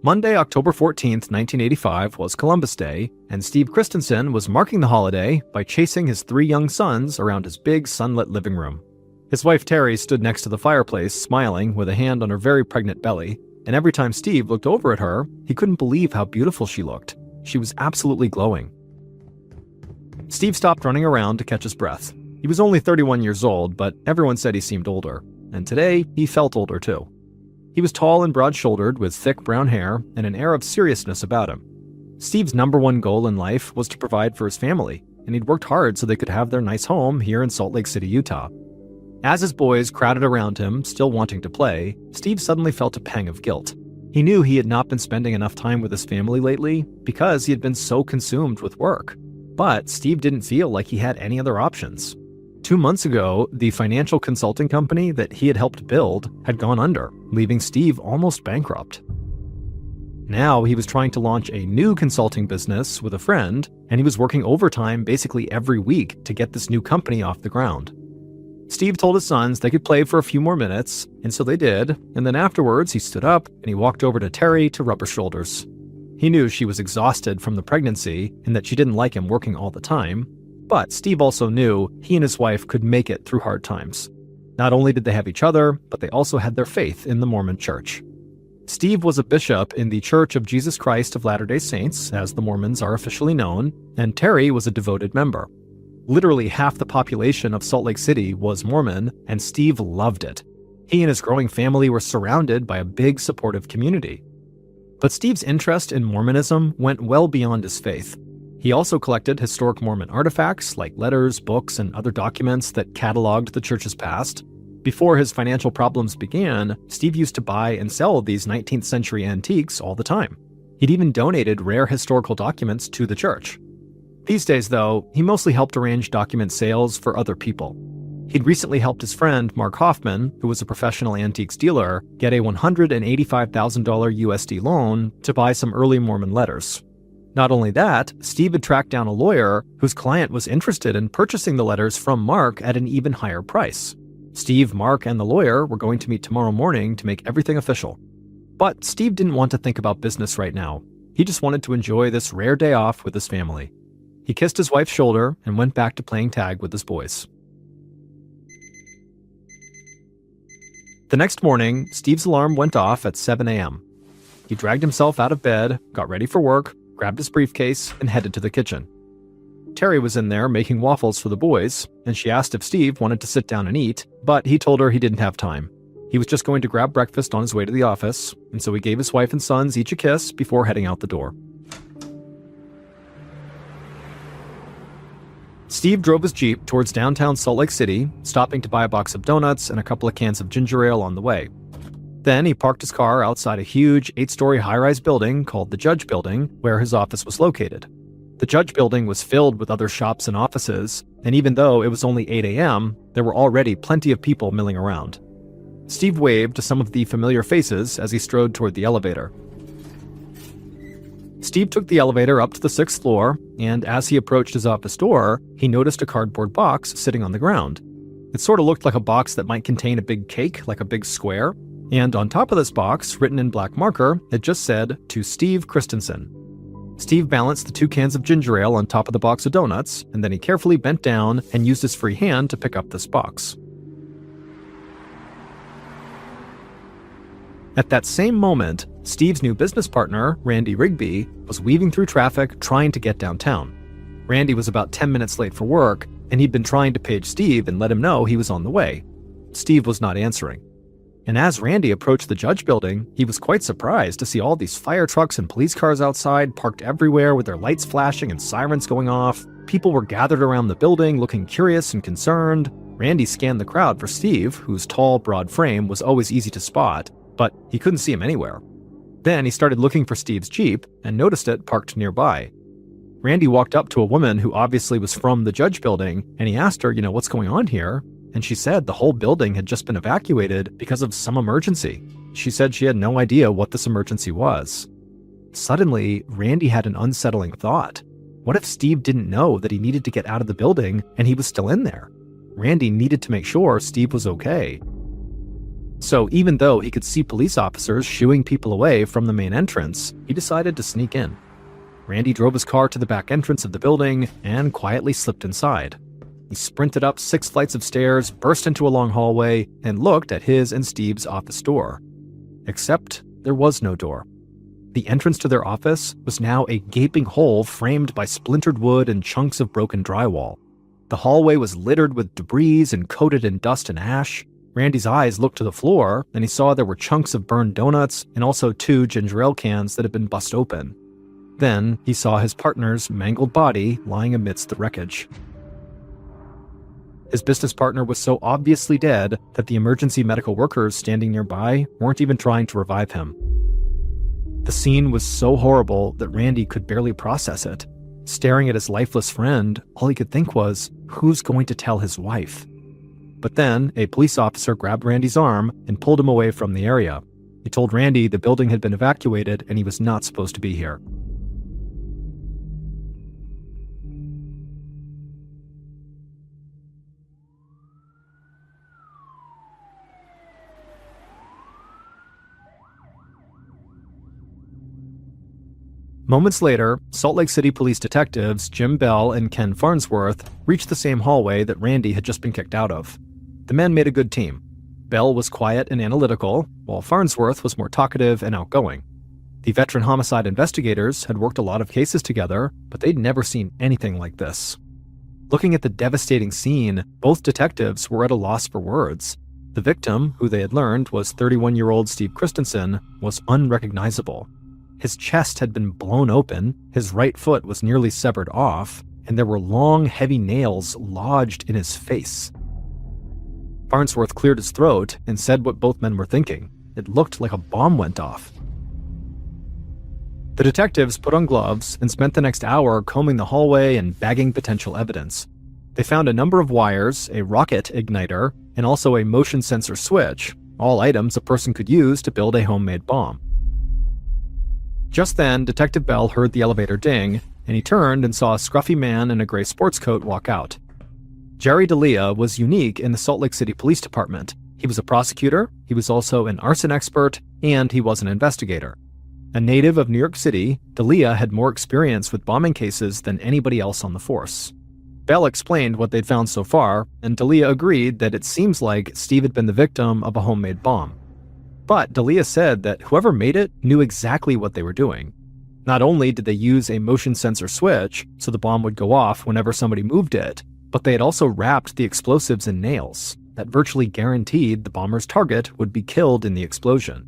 Monday, October 14th, 1985 was Columbus Day, and Steve Christensen was marking the holiday by chasing his 3 young sons around his big sunlit living room. His wife Terry stood next to the fireplace, smiling with a hand on her very pregnant belly, and every time Steve looked over at her, he couldn't believe how beautiful she looked. She was absolutely glowing. Steve stopped running around to catch his breath. He was only 31 years old, but everyone said he seemed older, and today he felt older too. He was tall and broad-shouldered with thick brown hair and an air of seriousness about him. Steve's number one goal in life was to provide for his family, and he'd worked hard so they could have their nice home here in Salt Lake City, Utah. As his boys crowded around him, still wanting to play, Steve suddenly felt a pang of guilt. He knew he had not been spending enough time with his family lately because he had been so consumed with work. But Steve didn't feel like he had any other options. 2 months ago, the financial consulting company that he had helped build had gone under, leaving Steve almost bankrupt. Now he was trying to launch a new consulting business with a friend, and he was working overtime basically every week to get this new company off the ground. Steve told his sons they could play for a few more minutes, and so they did, and then afterwards he stood up and he walked over to Terry to rub her shoulders. He knew she was exhausted from the pregnancy and that she didn't like him working all the time, but Steve also knew he and his wife could make it through hard times. Not only did they have each other, but they also had their faith in the Mormon Church. Steve was a bishop in the Church of Jesus Christ of Latter-day Saints, as the Mormons are officially known, and Terry was a devoted member. Literally half the population of Salt Lake City was Mormon, and Steve loved it. He and his growing family were surrounded by a big supportive community. But Steve's interest in Mormonism went well beyond his faith. He also collected historic Mormon artifacts like letters, books, and other documents that cataloged the church's past. Before his financial problems began, Steve used to buy and sell these 19th century antiques all the time. He'd even donated rare historical documents to the church. These days, though, he mostly helped arrange document sales for other people. He'd recently helped his friend Mark Hoffman, who was a professional antiques dealer, get a $185,000 USD loan to buy some early Mormon letters. Not only that, Steve had tracked down a lawyer whose client was interested in purchasing the letters from Mark at an even higher price. Steve, Mark, and the lawyer were going to meet tomorrow morning to make everything official. But Steve didn't want to think about business right now. He just wanted to enjoy this rare day off with his family. He kissed his wife's shoulder and went back to playing tag with his boys. The next morning, Steve's alarm went off at 7 a.m. He dragged himself out of bed, got ready for work, grabbed his briefcase, and headed to the kitchen. Terry was in there making waffles for the boys, and she asked if Steve wanted to sit down and eat, but he told her he didn't have time. He was just going to grab breakfast on his way to the office, and so he gave his wife and sons each a kiss before heading out the door. Steve drove his Jeep towards downtown Salt Lake City, stopping to buy a box of donuts and a couple of cans of ginger ale on the way. Then he parked his car outside a huge 8-story high-rise building called the Judge Building, where his office was located. The Judge Building was filled with other shops and offices, and even though it was only 8 a.m., there were already plenty of people milling around. Steve waved to some of the familiar faces as he strode toward the elevator. Steve took the elevator up to the 6th floor, and as he approached his office door, he noticed a cardboard box sitting on the ground. It sort of looked like a box that might contain a big cake, like a big square, and on top of this box, written in black marker, it just said, "To Steve Christensen." Steve balanced the 2 cans of ginger ale on top of the box of donuts, and then he carefully bent down and used his free hand to pick up this box. At that same moment, Steve's new business partner, Randy Rigby, was weaving through traffic trying to get downtown. Randy was about 10 minutes late for work, and he'd been trying to page Steve and let him know he was on the way. Steve was not answering. And as Randy approached the Judge Building, he was quite surprised to see all these fire trucks and police cars outside, parked everywhere with their lights flashing and sirens going off. People were gathered around the building, looking curious and concerned. Randy scanned the crowd for Steve, whose tall, broad frame was always easy to spot, but he couldn't see him anywhere. Then he started looking for Steve's Jeep and noticed it parked nearby. Randy walked up to a woman who obviously was from the Judge Building, and he asked her, what's going on here? And she said the whole building had just been evacuated because of some emergency. She said she had no idea what this emergency was. Suddenly, Randy had an unsettling thought. What if Steve didn't know that he needed to get out of the building and he was still in there? Randy needed to make sure Steve was okay. So even though he could see police officers shooing people away from the main entrance, he decided to sneak in. Randy drove his car to the back entrance of the building and quietly slipped inside. He sprinted up 6 flights of stairs, burst into a long hallway, and looked at his and Steve's office door. Except there was no door. The entrance to their office was now a gaping hole framed by splintered wood and chunks of broken drywall. The hallway was littered with debris and coated in dust and ash. Randy's eyes looked to the floor, and he saw there were chunks of burned donuts and also 2 ginger ale cans that had been bust open. Then he saw his partner's mangled body lying amidst the wreckage. His business partner was so obviously dead that the emergency medical workers standing nearby weren't even trying to revive him. The scene was so horrible that Randy could barely process it. Staring at his lifeless friend, all he could think was, who's going to tell his wife? But then, a police officer grabbed Randy's arm and pulled him away from the area. He told Randy the building had been evacuated and he was not supposed to be here. Moments later, Salt Lake City police detectives Jim Bell and Ken Farnsworth reached the same hallway that Randy had just been kicked out of. The men made a good team. Bell was quiet and analytical, while Farnsworth was more talkative and outgoing. The veteran homicide investigators had worked a lot of cases together, but they'd never seen anything like this. Looking at the devastating scene, both detectives were at a loss for words. The victim, who they had learned was 31-year-old Steve Christensen, was unrecognizable. His chest had been blown open, his right foot was nearly severed off, and there were long, heavy nails lodged in his face. Farnsworth cleared his throat and said what both men were thinking. It looked like a bomb went off. The detectives put on gloves and spent the next hour combing the hallway and bagging potential evidence. They found a number of wires, a rocket igniter, and also a motion sensor switch, all items a person could use to build a homemade bomb. Just then, Detective Bell heard the elevator ding, and he turned and saw a scruffy man in a gray sports coat walk out. Jerry D'Elia was unique in the Salt Lake City Police Department. He was a prosecutor, he was also an arson expert, and he was an investigator. A native of New York City, D'Elia had more experience with bombing cases than anybody else on the force. Bell explained what they'd found so far, and D'Elia agreed that it seems like Steve had been the victim of a homemade bomb. But D'Elia said that whoever made it knew exactly what they were doing. Not only did they use a motion sensor switch so the bomb would go off whenever somebody moved it, but they had also wrapped the explosives in nails that virtually guaranteed the bomber's target would be killed in the explosion.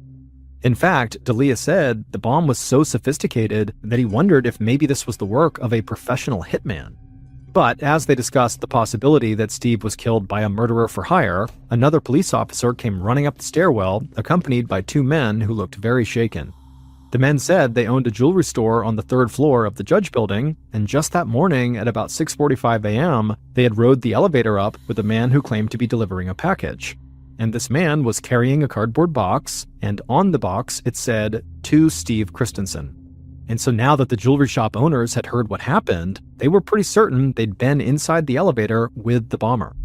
In fact, D'Elia said the bomb was so sophisticated that he wondered if maybe this was the work of a professional hitman. But as they discussed the possibility that Steve was killed by a murderer for hire, another police officer came running up the stairwell, accompanied by 2 men who looked very shaken. The men said they owned a jewelry store on the 3rd floor of the Judge Building, and just that morning at about 6:45 a.m., they had rode the elevator up with a man who claimed to be delivering a package. And this man was carrying a cardboard box, and on the box it said, "To Steve Christensen." And so now that the jewelry shop owners had heard what happened, they were pretty certain they'd been inside the elevator with the bomber.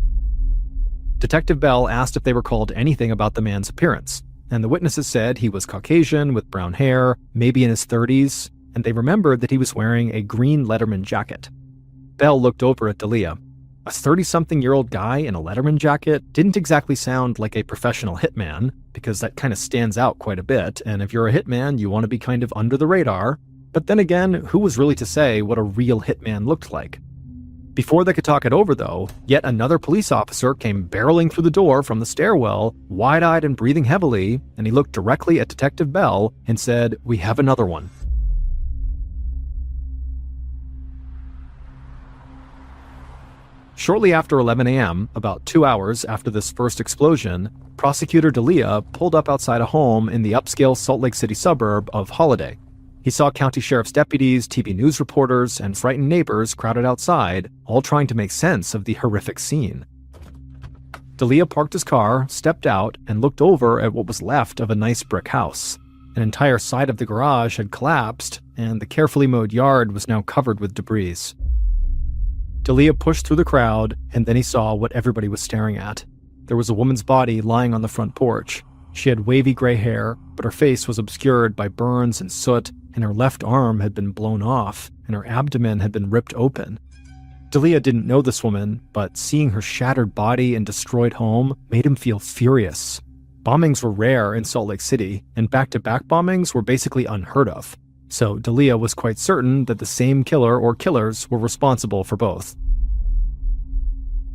Detective Bell asked if they recalled anything about the man's appearance, and the witnesses said he was Caucasian with brown hair, maybe in his 30s, and they remembered that he was wearing a green Letterman jacket. Bell looked over at D'Elia. A 30-something-year-old guy in a Letterman jacket didn't exactly sound like a professional hitman, because that kind of stands out quite a bit, and if you're a hitman, you want to be kind of under the radar. But then again, who was really to say what a real hitman looked like? Before they could talk it over, though, yet another police officer came barreling through the door from the stairwell, wide-eyed and breathing heavily, and he looked directly at Detective Bell and said, "We have another one." Shortly after 11 a.m., about 2 hours after this first explosion, Prosecutor D'Elia pulled up outside a home in the upscale Salt Lake City suburb of Holiday. He saw county sheriff's deputies, TV news reporters, and frightened neighbors crowded outside, all trying to make sense of the horrific scene. D'Elia parked his car, stepped out, and looked over at what was left of a nice brick house. An entire side of the garage had collapsed, and the carefully mowed yard was now covered with debris. D'Elia pushed through the crowd, and then he saw what everybody was staring at. There was a woman's body lying on the front porch. She had wavy gray hair, but her face was obscured by burns and soot, and her left arm had been blown off, and her abdomen had been ripped open. Delia didn't know this woman, but seeing her shattered body and destroyed home made him feel furious. Bombings were rare in Salt Lake City, and back-to-back bombings were basically unheard of. So Delia was quite certain that the same killer or killers were responsible for both.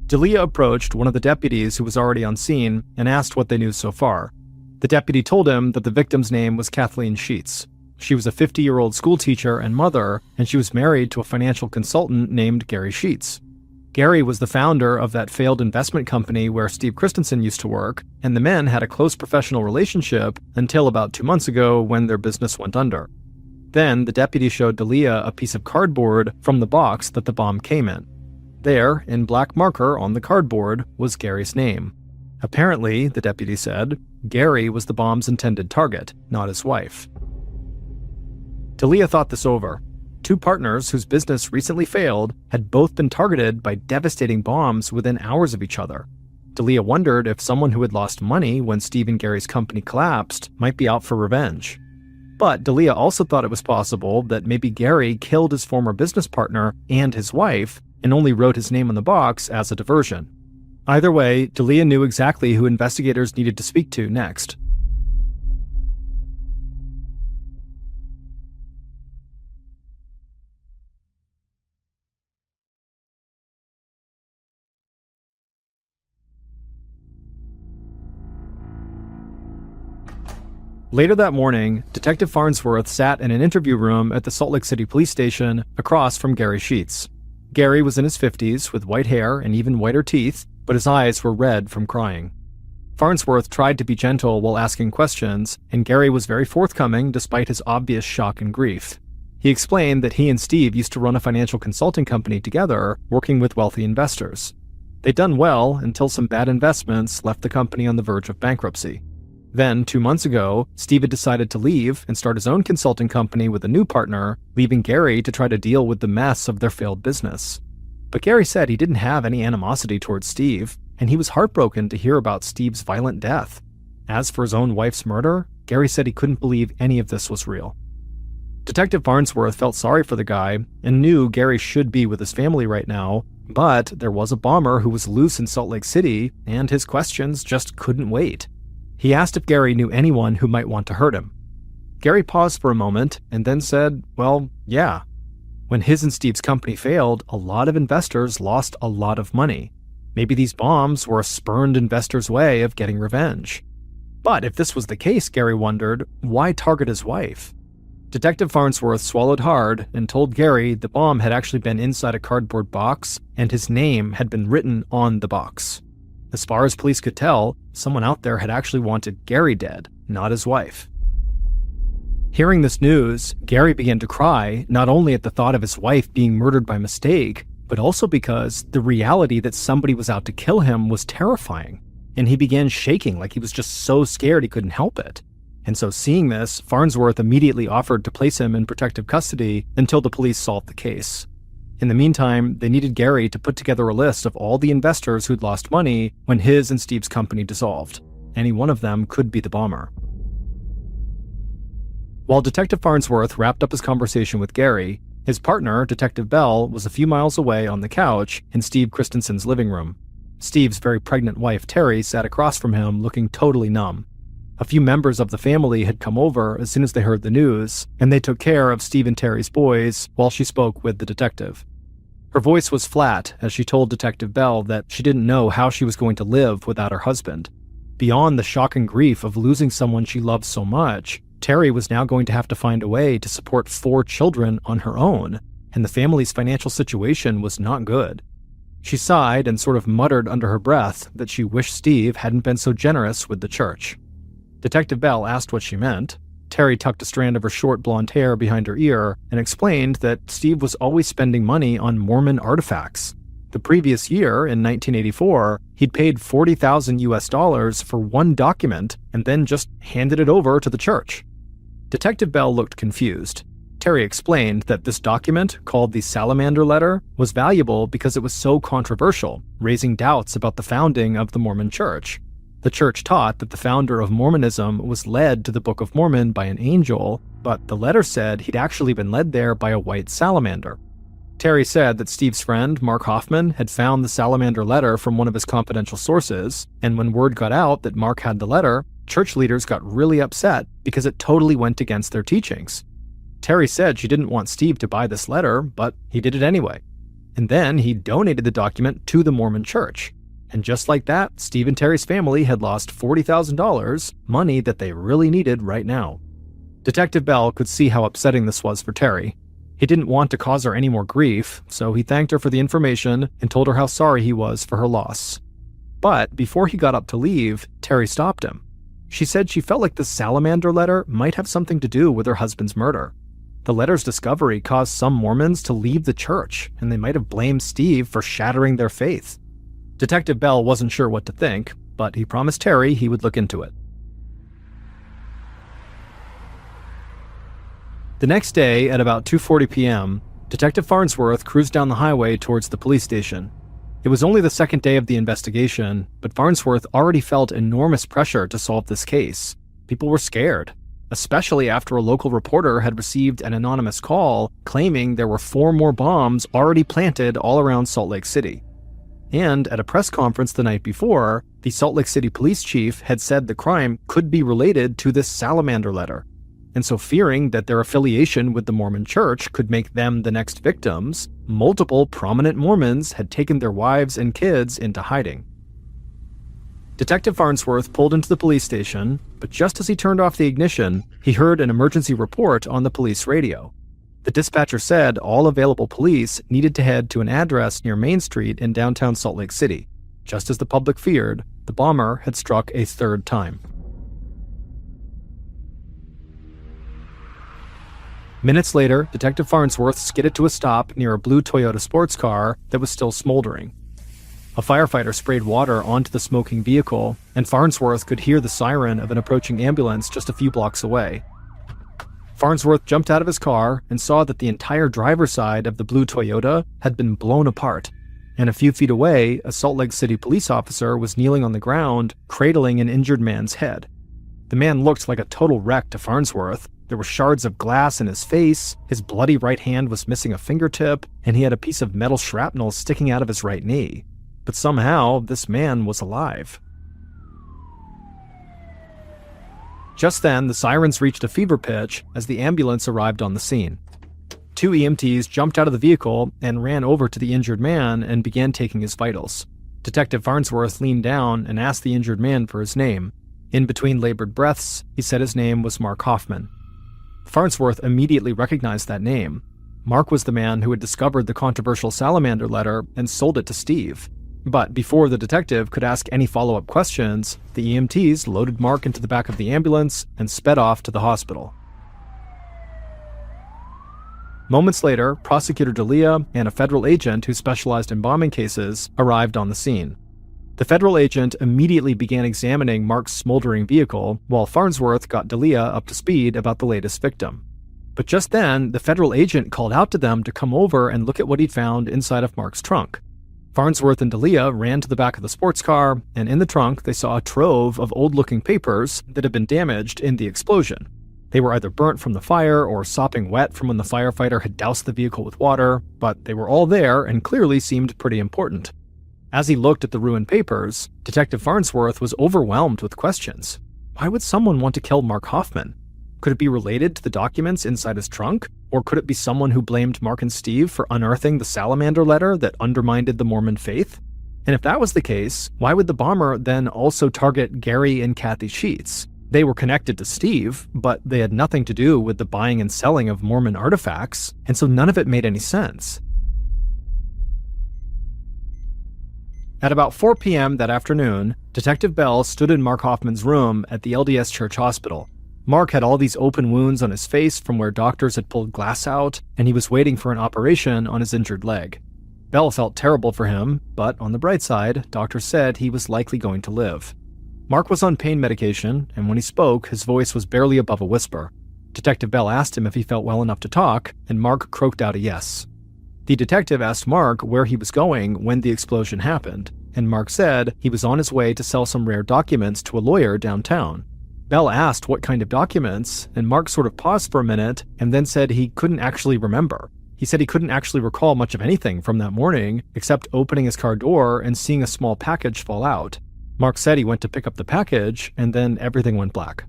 Delia approached one of the deputies who was already on scene and asked what they knew so far. The deputy told him that the victim's name was Kathleen Sheets. She was a 50-year-old schoolteacher and mother, and she was married to a financial consultant named Gary Sheets. Gary was the founder of that failed investment company where Steve Christensen used to work, and the men had a close professional relationship until about 2 months ago when their business went under. Then the deputy showed Delia a piece of cardboard from the box that the bomb came in. There, in black marker on the cardboard, was Gary's name. Apparently, the deputy said, Gary was the bomb's intended target, not his wife. Delia thought this over. Two partners whose business recently failed had both been targeted by devastating bombs within hours of each other. Delia wondered if someone who had lost money when Steve and Gary's company collapsed might be out for revenge. But Delia also thought it was possible that maybe Gary killed his former business partner and his wife and only wrote his name on the box as a diversion. Either way, Delia knew exactly who investigators needed to speak to next. Later that morning, Detective Farnsworth sat in an interview room at the Salt Lake City Police Station across from Gary Sheets. Gary was in his 50s with white hair and even whiter teeth, but his eyes were red from crying. Farnsworth tried to be gentle while asking questions, and Gary was very forthcoming despite his obvious shock and grief. He explained that he and Steve used to run a financial consulting company together, working with wealthy investors. They'd done well until some bad investments left the company on the verge of bankruptcy. Then, 2 months ago, Steve had decided to leave and start his own consulting company with a new partner, leaving Gary to try to deal with the mess of their failed business. But Gary said he didn't have any animosity towards Steve, and he was heartbroken to hear about Steve's violent death. As for his own wife's murder, Gary said he couldn't believe any of this was real. Detective Farnsworth felt sorry for the guy and knew Gary should be with his family right now, but there was a bomber who was loose in Salt Lake City, and his questions just couldn't wait. He asked if Gary knew anyone who might want to hurt him. Gary paused for a moment and then said, well, yeah. When his and Steve's company failed, a lot of investors lost a lot of money. Maybe these bombs were a spurned investor's way of getting revenge. But if this was the case, Gary wondered, why target his wife? Detective Farnsworth swallowed hard and told Gary the bomb had actually been inside a cardboard box and his name had been written on the box. As far as police could tell, someone out there had actually wanted Gary dead, not his wife. Hearing this news, Gary began to cry, not only at the thought of his wife being murdered by mistake, but also because the reality that somebody was out to kill him was terrifying, and he began shaking like he was just so scared he couldn't help it. And so seeing this, Farnsworth immediately offered to place him in protective custody until the police solved the case. In the meantime, they needed Gary to put together a list of all the investors who'd lost money when his and Steve's company dissolved. Any one of them could be the bomber. While Detective Farnsworth wrapped up his conversation with Gary, his partner, Detective Bell, was a few miles away on the couch in Steve Christensen's living room. Steve's very pregnant wife, Terry, sat across from him looking totally numb. A few members of the family had come over as soon as they heard the news, and they took care of Steve and Terry's boys while she spoke with the detective. Her voice was flat as she told Detective Bell that she didn't know how she was going to live without her husband. Beyond the shock and grief of losing someone she loved so much, Terry was now going to have to find a way to support 4 children on her own, and the family's financial situation was not good. She sighed and sort of muttered under her breath that she wished Steve hadn't been so generous with the church. Detective Bell asked what she meant. Terry tucked a strand of her short blonde hair behind her ear and explained that Steve was always spending money on Mormon artifacts. The previous year, in 1984, he'd paid $40,000 for one document and then just handed it over to the church. Detective Bell looked confused. Terry explained that this document, called the Salamander Letter, was valuable because it was so controversial, raising doubts about the founding of the Mormon Church. The church taught that the founder of Mormonism was led to the Book of Mormon by an angel, but the letter said he'd actually been led there by a white salamander. Terry said that Steve's friend, Mark Hoffman, had found the salamander letter from one of his confidential sources, and when word got out that Mark had the letter, church leaders got really upset because it totally went against their teachings. Terry said she didn't want Steve to buy this letter, but he did it anyway. And then he donated the document to the Mormon church. And just like that, Steve and Terry's family had lost $40,000, money that they really needed right now. Detective Bell could see how upsetting this was for Terry. He didn't want to cause her any more grief, so he thanked her for the information and told her how sorry he was for her loss. But before he got up to leave, Terry stopped him. She said she felt like the salamander letter might have something to do with her husband's murder. The letter's discovery caused some Mormons to leave the church, and they might have blamed Steve for shattering their faith. Detective Bell wasn't sure what to think, but he promised Terry he would look into it. The next day, at about 2:40 p.m., Detective Farnsworth cruised down the highway towards the police station. It was only the second day of the investigation, but Farnsworth already felt enormous pressure to solve this case. People were scared, especially after a local reporter had received an anonymous call claiming there were 4 more bombs already planted all around Salt Lake City. And at a press conference the night before, the Salt Lake City police chief had said the crime could be related to this salamander letter. And so, fearing that their affiliation with the Mormon church could make them the next victims, multiple prominent Mormons had taken their wives and kids into hiding. Detective Farnsworth pulled into the police station, but just as he turned off the ignition, he heard an emergency report on the police radio. The dispatcher said all available police needed to head to an address near Main Street in downtown Salt Lake City. Just as the public feared, the bomber had struck a third time. Minutes later, Detective Farnsworth skidded to a stop near a blue Toyota sports car that was still smoldering. A firefighter sprayed water onto the smoking vehicle, and Farnsworth could hear the siren of an approaching ambulance just a few blocks away. Farnsworth jumped out of his car and saw that the entire driver's side of the blue Toyota had been blown apart, and a few feet away, a Salt Lake City police officer was kneeling on the ground, cradling an injured man's head. The man looked like a total wreck to Farnsworth. There were shards of glass in his face, his bloody right hand was missing a fingertip, and he had a piece of metal shrapnel sticking out of his right knee. But somehow, this man was alive. Just then, the sirens reached a fever pitch as the ambulance arrived on the scene. 2 EMTs jumped out of the vehicle and ran over to the injured man and began taking his vitals. Detective Farnsworth leaned down and asked the injured man for his name. In between labored breaths, he said his name was Mark Hoffman. Farnsworth immediately recognized that name. Mark was the man who had discovered the controversial salamander letter and sold it to Steve. But before the detective could ask any follow-up questions, the EMTs loaded Mark into the back of the ambulance and sped off to the hospital. Moments later, Prosecutor D'Elia and a federal agent who specialized in bombing cases arrived on the scene. The federal agent immediately began examining Mark's smoldering vehicle, while Farnsworth got D'Elia up to speed about the latest victim. But just then, the federal agent called out to them to come over and look at what he'd found inside of Mark's trunk. Farnsworth and D'Elia ran to the back of the sports car, and in the trunk they saw a trove of old-looking papers that had been damaged in the explosion. They were either burnt from the fire or sopping wet from when the firefighter had doused the vehicle with water, but they were all there and clearly seemed pretty important. As he looked at the ruined papers, Detective Farnsworth was overwhelmed with questions. Why would someone want to kill Mark Hoffman? Could it be related to the documents inside his trunk? Or could it be someone who blamed Mark and Steve for unearthing the salamander letter that undermined the Mormon faith? And if that was the case, why would the bomber then also target Gary and Kathy Sheets? They were connected to Steve, but they had nothing to do with the buying and selling of Mormon artifacts, and so none of it made any sense. At about 4 p.m. that afternoon, Detective Bell stood in Mark Hoffman's room at the LDS Church Hospital. Mark had all these open wounds on his face from where doctors had pulled glass out, and he was waiting for an operation on his injured leg. Bell felt terrible for him, but on the bright side, doctors said he was likely going to live. Mark was on pain medication, and when he spoke, his voice was barely above a whisper. Detective Bell asked him if he felt well enough to talk, and Mark croaked out a yes. The detective asked Mark where he was going when the explosion happened, and Mark said he was on his way to sell some rare documents to a lawyer downtown. Bell asked what kind of documents, and Mark sort of paused for a minute and then said he couldn't actually remember. He said he couldn't actually recall much of anything from that morning except opening his car door and seeing a small package fall out. Mark said he went to pick up the package, and then everything went black.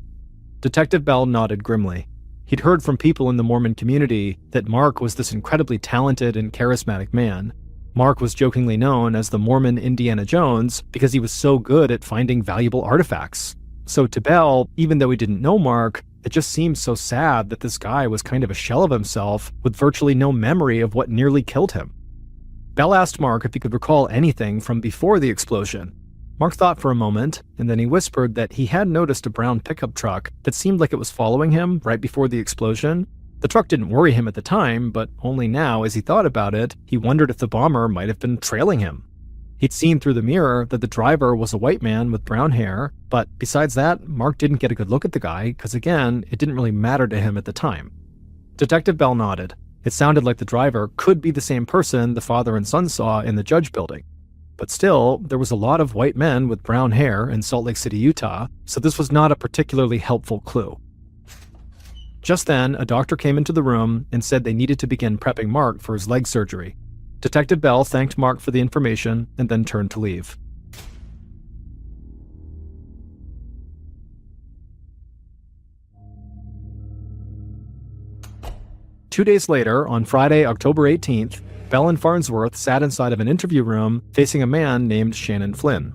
Detective Bell nodded grimly. He'd heard from people in the Mormon community that Mark was this incredibly talented and charismatic man. Mark was jokingly known as the Mormon Indiana Jones because he was so good at finding valuable artifacts. So to Bell, even though he didn't know Mark, it just seemed so sad that this guy was kind of a shell of himself with virtually no memory of what nearly killed him. Bell asked Mark if he could recall anything from before the explosion. Mark thought for a moment, and then he whispered that he had noticed a brown pickup truck that seemed like it was following him right before the explosion. The truck didn't worry him at the time, but only now, as he thought about it, he wondered if the bomber might have been trailing him. He'd seen through the mirror that the driver was a white man with brown hair, but besides that, Mark didn't get a good look at the guy because, again, it didn't really matter to him at the time. Detective Bell nodded. It sounded like the driver could be the same person the father and son saw in the Judge building. But still, there was a lot of white men with brown hair in Salt Lake City, Utah, so this was not a particularly helpful clue. Just then, a doctor came into the room and said they needed to begin prepping Mark for his leg surgery. Detective Bell thanked Mark for the information and then turned to leave. Two days later, on Friday, October 18th, Bell and Farnsworth sat inside of an interview room facing a man named Shannon Flynn.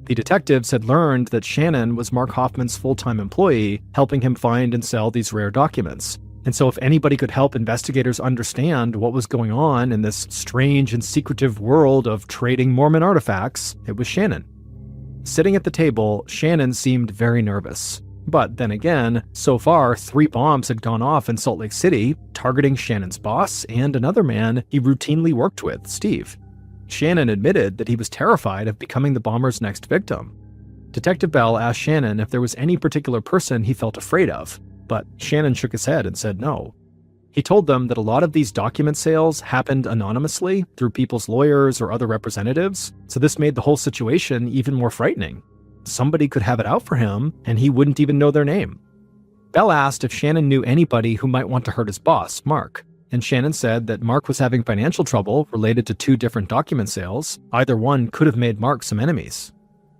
The detectives had learned that Shannon was Mark Hoffman's full-time employee, helping him find and sell these rare documents. And so if anybody could help investigators understand what was going on in this strange and secretive world of trading Mormon artifacts, it was Shannon. Sitting at the table, Shannon seemed very nervous. But then again, so far 3 bombs had gone off in Salt Lake City, targeting Shannon's boss and another man he routinely worked with, Steve. Shannon admitted that he was terrified of becoming the bomber's next victim. Detective Bell asked Shannon if there was any particular person he felt afraid of, but Shannon shook his head and said no. He told them that a lot of these document sales happened anonymously through people's lawyers or other representatives, so this made the whole situation even more frightening. Somebody could have it out for him, and he wouldn't even know their name. Bell asked if Shannon knew anybody who might want to hurt his boss, Mark, and Shannon said that Mark was having financial trouble related to 2 different document sales. Either one could have made Mark some enemies.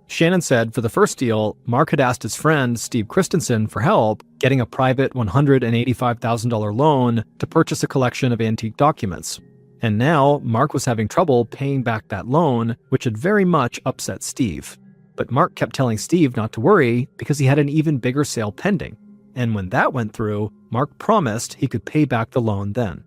Shannon said for the first deal, Mark had asked his friend Steve Christensen for help getting a private $185,000 loan to purchase a collection of antique documents. And now, Mark was having trouble paying back that loan, which had very much upset Steve. But Mark kept telling Steve not to worry because he had an even bigger sale pending. And when that went through, Mark promised he could pay back the loan then.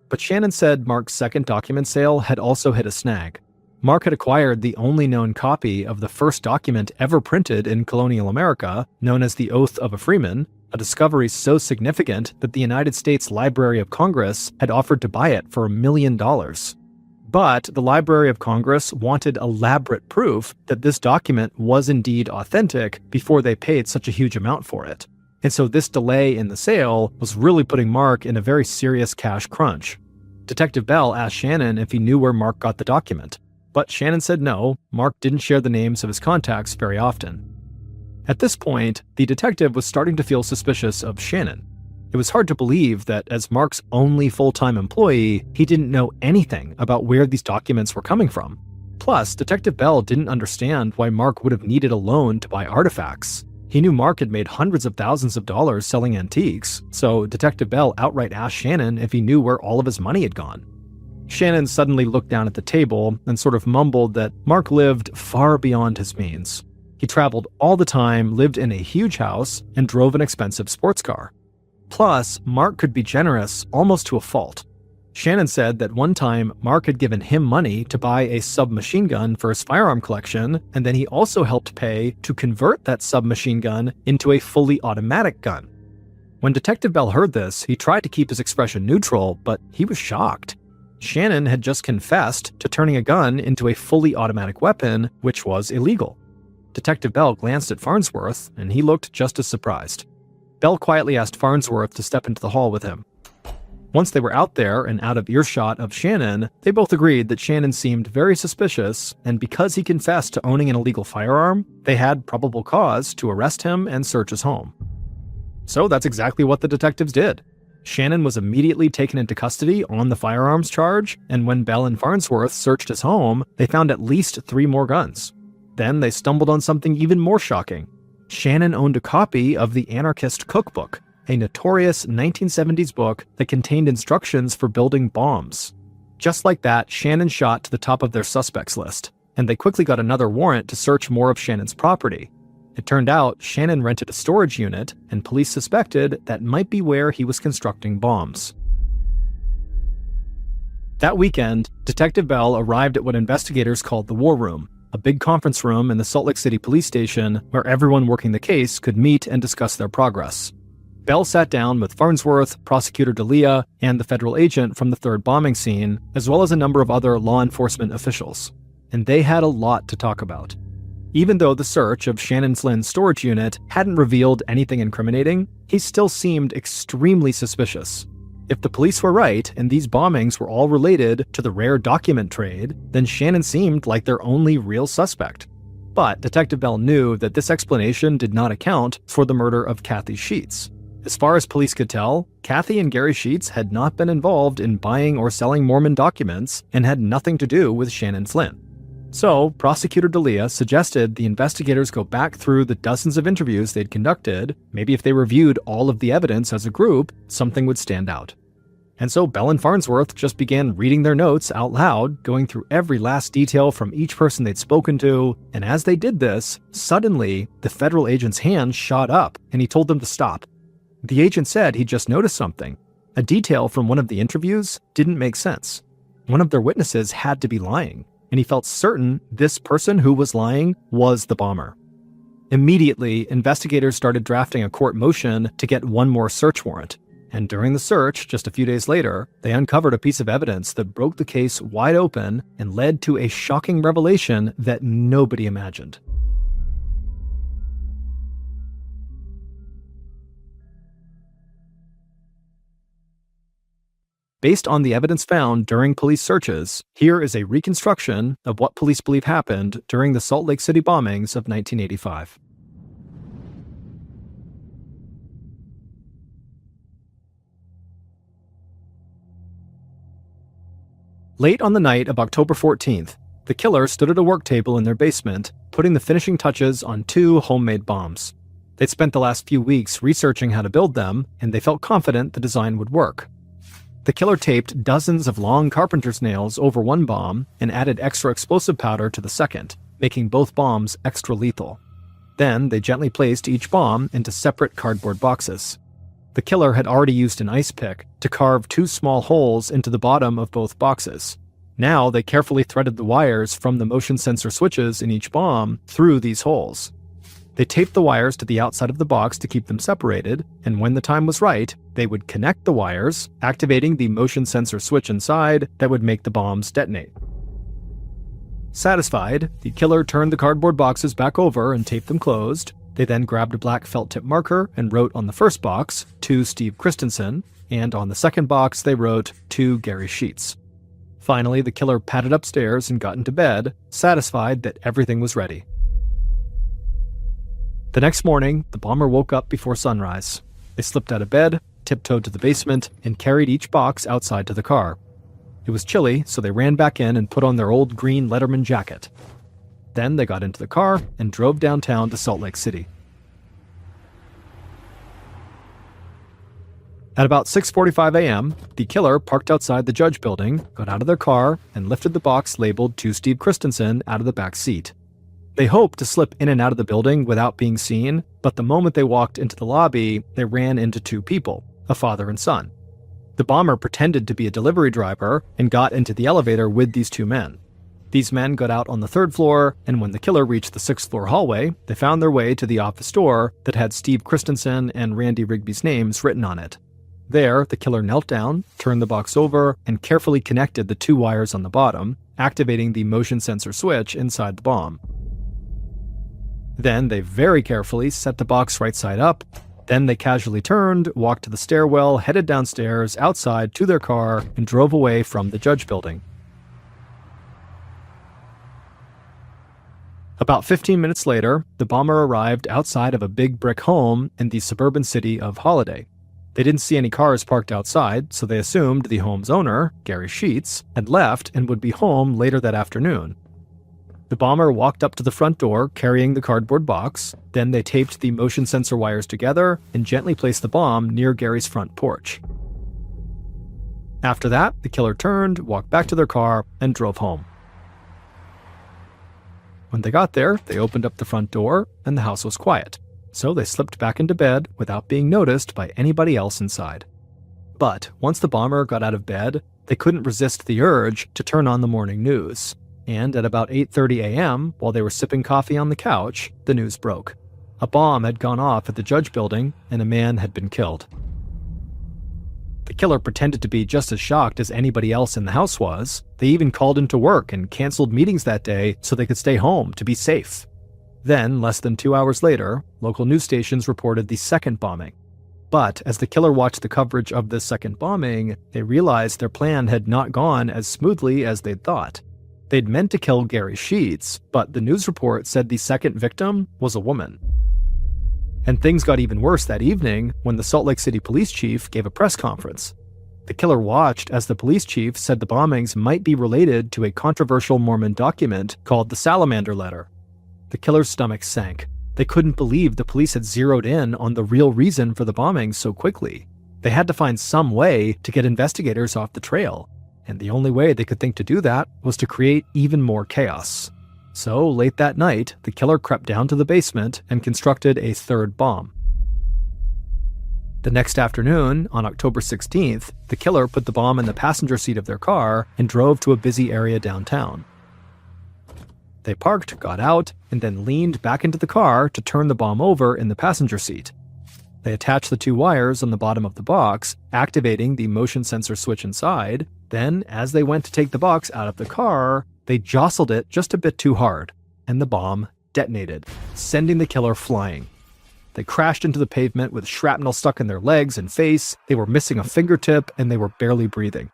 But Shannon said Mark's second document sale had also hit a snag. Mark had acquired the only known copy of the first document ever printed in colonial America, known as the Oath of a Freeman, a discovery so significant that the United States Library of Congress had offered to buy it for $1 million. But the Library of Congress wanted elaborate proof that this document was indeed authentic before they paid such a huge amount for it. And so this delay in the sale was really putting Mark in a very serious cash crunch. Detective Bell asked Shannon if he knew where Mark got the document. But Shannon said no, Mark didn't share the names of his contacts very often. At this point, the detective was starting to feel suspicious of Shannon. It was hard to believe that as Mark's only full-time employee, he didn't know anything about where these documents were coming from. Plus, Detective Bell didn't understand why Mark would have needed a loan to buy artifacts. He knew Mark had made hundreds of thousands of dollars selling antiques, so Detective Bell outright asked Shannon if he knew where all of his money had gone. Shannon suddenly looked down at the table and sort of mumbled that Mark lived far beyond his means. He traveled all the time, lived in a huge house, and drove an expensive sports car. Plus, Mark could be generous almost to a fault. Shannon said that one time Mark had given him money to buy a submachine gun for his firearm collection, and then he also helped pay to convert that submachine gun into a fully automatic gun. When Detective Bell heard this, he tried to keep his expression neutral, but he was shocked. Shannon had just confessed to turning a gun into a fully automatic weapon, which was illegal. Detective Bell glanced at Farnsworth, and he looked just as surprised. Bell quietly asked Farnsworth to step into the hall with him. Once they were out there and out of earshot of Shannon, they both agreed that Shannon seemed very suspicious, and because he confessed to owning an illegal firearm, they had probable cause to arrest him and search his home. So that's exactly what the detectives did. Shannon was immediately taken into custody on the firearms charge, and when Bell and Farnsworth searched his home, they found at least 3 more guns. Then they stumbled on something even more shocking. Shannon owned a copy of the Anarchist Cookbook, a notorious 1970s book that contained instructions for building bombs. Just like that, Shannon shot to the top of their suspects list, and they quickly got another warrant to search more of Shannon's property. It turned out Shannon rented a storage unit, and police suspected that might be where he was constructing bombs. That weekend, Detective Bell arrived at what investigators called the War Room, a big conference room in the Salt Lake City police station where everyone working the case could meet and discuss their progress. Bell sat down with Farnsworth, Prosecutor D'Elia, and the federal agent from the third bombing scene, as well as a number of other law enforcement officials. And they had a lot to talk about. Even though the search of Shannon Flynn's storage unit hadn't revealed anything incriminating, he still seemed extremely suspicious. If the police were right and these bombings were all related to the rare document trade, then Shannon seemed like their only real suspect. But Detective Bell knew that this explanation did not account for the murder of Kathy Sheets. As far as police could tell, Kathy and Gary Sheets had not been involved in buying or selling Mormon documents and had nothing to do with Shannon Flynn. So, Prosecutor D'Elia suggested the investigators go back through the dozens of interviews they'd conducted. Maybe if they reviewed all of the evidence as a group, something would stand out. And so Bell and Farnsworth just began reading their notes out loud, going through every last detail from each person they'd spoken to, and as they did this, suddenly, the federal agent's hand shot up, and he told them to stop. The agent said he'd just noticed something. A detail from one of the interviews didn't make sense. One of their witnesses had to be lying, and he felt certain this person who was lying was the bomber. Immediately, investigators started drafting a court motion to get one more search warrant. And during the search, just a few days later, they uncovered a piece of evidence that broke the case wide open and led to a shocking revelation that nobody imagined. Based on the evidence found during police searches, here is a reconstruction of what police believe happened during the Salt Lake City bombings of 1985. Late on the night of October 14th, the killer stood at a work table in their basement, putting the finishing touches on 2 homemade bombs. They'd spent the last few weeks researching how to build them, and they felt confident the design would work. The killer taped dozens of long carpenter's nails over one bomb and added extra explosive powder to the second, making both bombs extra lethal. Then they gently placed each bomb into separate cardboard boxes. The killer had already used an ice pick to carve 2 small holes into the bottom of both boxes. Now they carefully threaded the wires from the motion sensor switches in each bomb through these holes. They taped the wires to the outside of the box to keep them separated, and when the time was right, they would connect the wires, activating the motion sensor switch inside that would make the bombs detonate. Satisfied, the killer turned the cardboard boxes back over and taped them closed. They then grabbed a black felt tip marker and wrote on the first box, "To Steve Christensen," and on the second box they wrote, "To Gary Sheets." Finally, the killer padded upstairs and got into bed, satisfied that everything was ready. The next morning, the bomber woke up before sunrise. They slipped out of bed, tiptoed to the basement, and carried each box outside to the car. It was chilly, so they ran back in and put on their old green Letterman jacket. Then they got into the car and drove downtown to Salt Lake City. At about 6:45 a.m., the killer parked outside the Judge Building, got out of their car, and lifted the box labeled "To Steve Christensen" out of the back seat. They hoped to slip in and out of the building without being seen, but the moment they walked into the lobby, they ran into 2 people, a father and son. The bomber pretended to be a delivery driver and got into the elevator with these 2 men. These men got out on the 3rd floor, and when the killer reached the 6th floor hallway, they found their way to the office door that had Steve Christensen and Randy Rigby's names written on it. There, the killer knelt down, turned the box over, and carefully connected the 2 wires on the bottom, activating the motion sensor switch inside the bomb. Then they very carefully set the box right side up, Then they casually turned, walked to the stairwell, headed downstairs, outside, to their car, and drove away from the Judge Building. About 15 minutes later, the bomber arrived outside of a big brick home in the suburban city of Holiday. They didn't see any cars parked outside, so they assumed the home's owner, Gary Sheets, had left and would be home later that afternoon. The bomber walked up to the front door carrying the cardboard box, then they taped the motion sensor wires together and gently placed the bomb near Gary's front porch. After that, the killer turned, walked back to their car, and drove home. When they got there, they opened up the front door, and the house was quiet, so they slipped back into bed without being noticed by anybody else inside. But once the bomber got out of bed, they couldn't resist the urge to turn on the morning news. And at about 8:30 a.m., while they were sipping coffee on the couch, the news broke. A bomb had gone off at the Judge Building, and a man had been killed. The killer pretended to be just as shocked as anybody else in the house was. They even called into work and canceled meetings that day so they could stay home to be safe. Then, less than 2 hours later, local news stations reported the second bombing. But as the killer watched the coverage of this second bombing, they realized their plan had not gone as smoothly as they'd thought. They'd meant to kill Gary Sheets, but the news report said the second victim was a woman. And things got even worse that evening when the Salt Lake City police chief gave a press conference. The killer watched as the police chief said the bombings might be related to a controversial Mormon document called the Salamander Letter. The killer's stomach sank. They couldn't believe the police had zeroed in on the real reason for the bombings so quickly. They had to find some way to get investigators off the trail. And the only way they could think to do that was to create even more chaos. So, late that night, the killer crept down to the basement and constructed a third bomb. The next afternoon, on October 16th, the killer put the bomb in the passenger seat of their car and drove to a busy area downtown. They parked, got out, and then leaned back into the car to turn the bomb over in the passenger seat. They attached the two wires on the bottom of the box, activating the motion sensor switch inside. Then, as they went to take the box out of the car, they jostled it just a bit too hard, and the bomb detonated, sending the killer flying. They crashed into the pavement with shrapnel stuck in their legs and face, they were missing a fingertip, and they were barely breathing.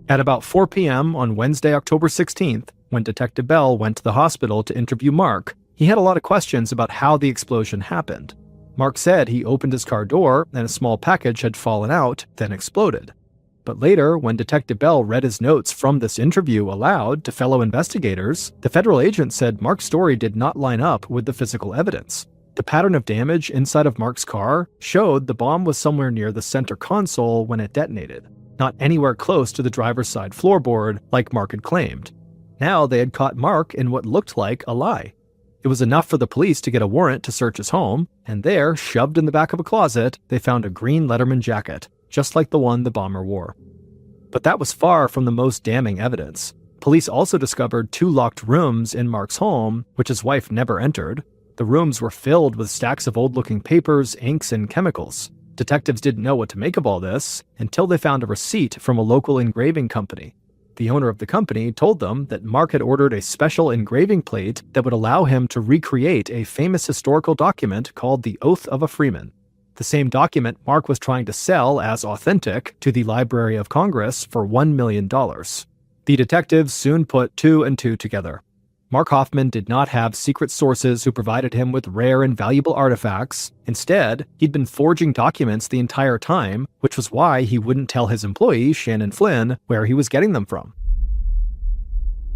At about 4 p.m. on Wednesday, October 16th, when Detective Bell went to the hospital to interview Mark, he had a lot of questions about how the explosion happened. Mark said he opened his car door and a small package had fallen out, then exploded. But later, when Detective Bell read his notes from this interview aloud to fellow investigators, the federal agent said Mark's story did not line up with the physical evidence. The pattern of damage inside of Mark's car showed the bomb was somewhere near the center console when it detonated, not anywhere close to the driver's side floorboard like Mark had claimed. Now they had caught Mark in what looked like a lie. It was enough for the police to get a warrant to search his home, and there, shoved in the back of a closet, they found a green Letterman jacket, just like the one the bomber wore. But that was far from the most damning evidence. Police also discovered 2 locked rooms in Mark's home, which his wife never entered. The rooms were filled with stacks of old-looking papers, inks, and chemicals. Detectives didn't know what to make of all this until they found a receipt from a local engraving company. The owner of the company told them that Mark had ordered a special engraving plate that would allow him to recreate a famous historical document called the Oath of a Freeman. The same document Mark was trying to sell as authentic to the Library of Congress for $1 million. The detectives soon put 2 and 2 together. Mark Hoffman did not have secret sources who provided him with rare and valuable artifacts. Instead, he'd been forging documents the entire time, which was why he wouldn't tell his employee, Shannon Flynn, where he was getting them from.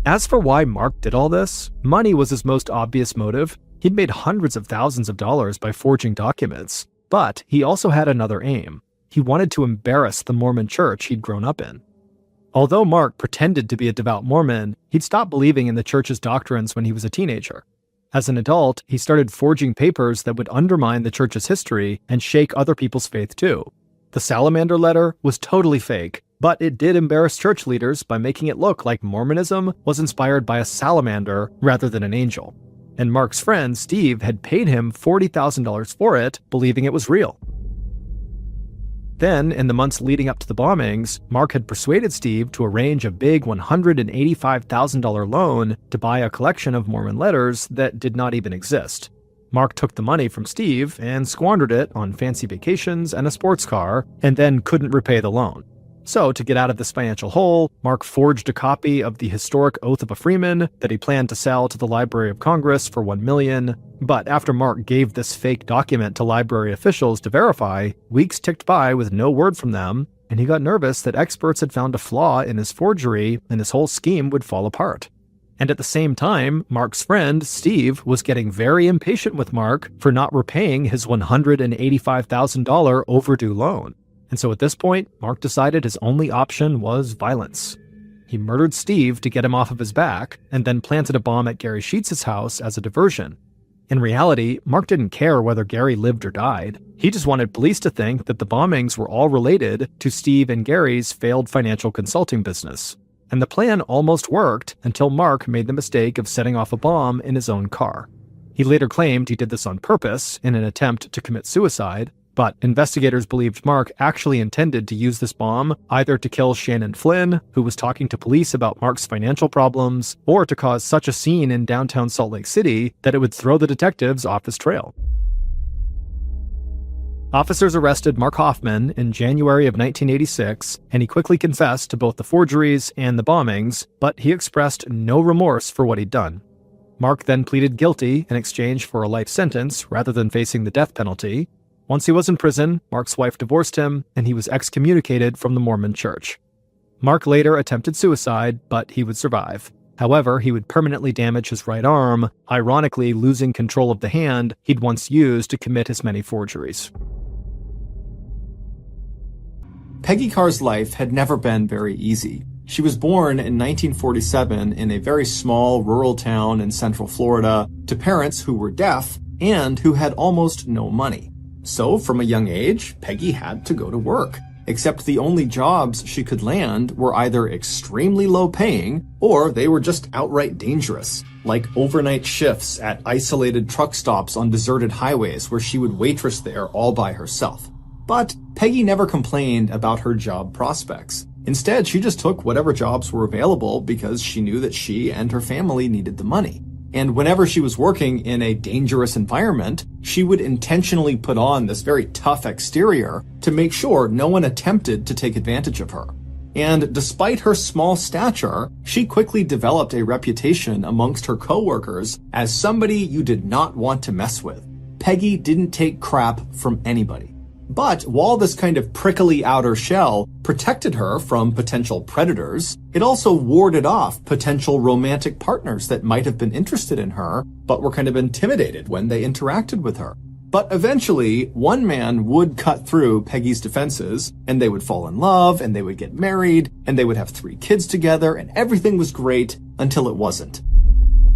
As for why Mark did all this, money was his most obvious motive. He'd made hundreds of thousands of dollars by forging documents. But he also had another aim. He wanted to embarrass the Mormon church he'd grown up in. Although Mark pretended to be a devout Mormon, he'd stopped believing in the church's doctrines when he was a teenager. As an adult, he started forging papers that would undermine the church's history and shake other people's faith too. The Salamander Letter was totally fake, but it did embarrass church leaders by making it look like Mormonism was inspired by a salamander rather than an angel. And Mark's friend, Steve, had paid him $40,000 for it, believing it was real. Then, in the months leading up to the bombings, Mark had persuaded Steve to arrange a big $185,000 loan to buy a collection of Mormon letters that did not even exist. Mark took the money from Steve and squandered it on fancy vacations and a sports car, and then couldn't repay the loan. So, to get out of this financial hole, Mark forged a copy of the historic Oath of a Freeman that he planned to sell to the Library of Congress for $1 million. But after Mark gave this fake document to library officials to verify, weeks ticked by with no word from them, and he got nervous that experts had found a flaw in his forgery and his whole scheme would fall apart. And at the same time, Mark's friend, Steve, was getting very impatient with Mark for not repaying his $185,000 overdue loan. And so at this point, Mark decided his only option was violence. He murdered Steve to get him off of his back, and then planted a bomb at Gary Sheets' house as a diversion. In reality, Mark didn't care whether Gary lived or died. He just wanted police to think that the bombings were all related to Steve and Gary's failed financial consulting business. And the plan almost worked until Mark made the mistake of setting off a bomb in his own car. He later claimed he did this on purpose in an attempt to commit suicide, but investigators believed Mark actually intended to use this bomb either to kill Shannon Flynn, who was talking to police about Mark's financial problems, or to cause such a scene in downtown Salt Lake City that it would throw the detectives off his trail. Officers arrested Mark Hoffman in January of 1986, and he quickly confessed to both the forgeries and the bombings, but he expressed no remorse for what he'd done. Mark then pleaded guilty in exchange for a life sentence rather than facing the death penalty. Once he was in prison, Mark's wife divorced him, and he was excommunicated from the Mormon Church. Mark later attempted suicide, but he would survive. However, he would permanently damage his right arm, ironically losing control of the hand he'd once used to commit his many forgeries. Peggy Carr's life had never been very easy. She was born in 1947 in a very small rural town in Central Florida to parents who were deaf and who had almost no money. So, from a young age, Peggy had to go to work, except the only jobs she could land were either extremely low paying, or they were just outright dangerous, like overnight shifts at isolated truck stops on deserted highways where she would waitress there all by herself. But Peggy never complained about her job prospects. Instead, she just took whatever jobs were available because she knew that she and her family needed the money. And whenever she was working in a dangerous environment, she would intentionally put on this very tough exterior to make sure no one attempted to take advantage of her. And despite her small stature, she quickly developed a reputation amongst her coworkers as somebody you did not want to mess with. Peggy didn't take crap from anybody. But while this kind of prickly outer shell protected her from potential predators, it also warded off potential romantic partners that might have been interested in her, but were kind of intimidated when they interacted with her. But eventually, one man would cut through Peggy's defenses, and they would fall in love, and they would get married, and they would have 3 kids together, and everything was great until it wasn't.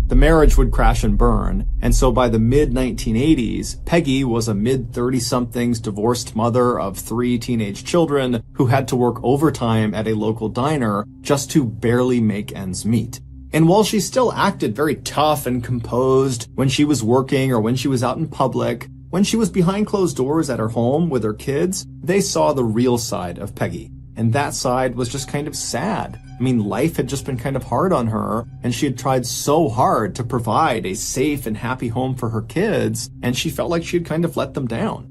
The marriage would crash and burn, and so by the mid-1980s, Peggy was a mid-30-somethings divorced mother of 3 teenage children who had to work overtime at a local diner just to barely make ends meet. And while she still acted very tough and composed when she was working or when she was out in public, when she was behind closed doors at her home with her kids, they saw the real side of Peggy. And that side was just kind of sad. I mean, life had just been kind of hard on her, and she had tried so hard to provide a safe and happy home for her kids, and she felt like she had kind of let them down.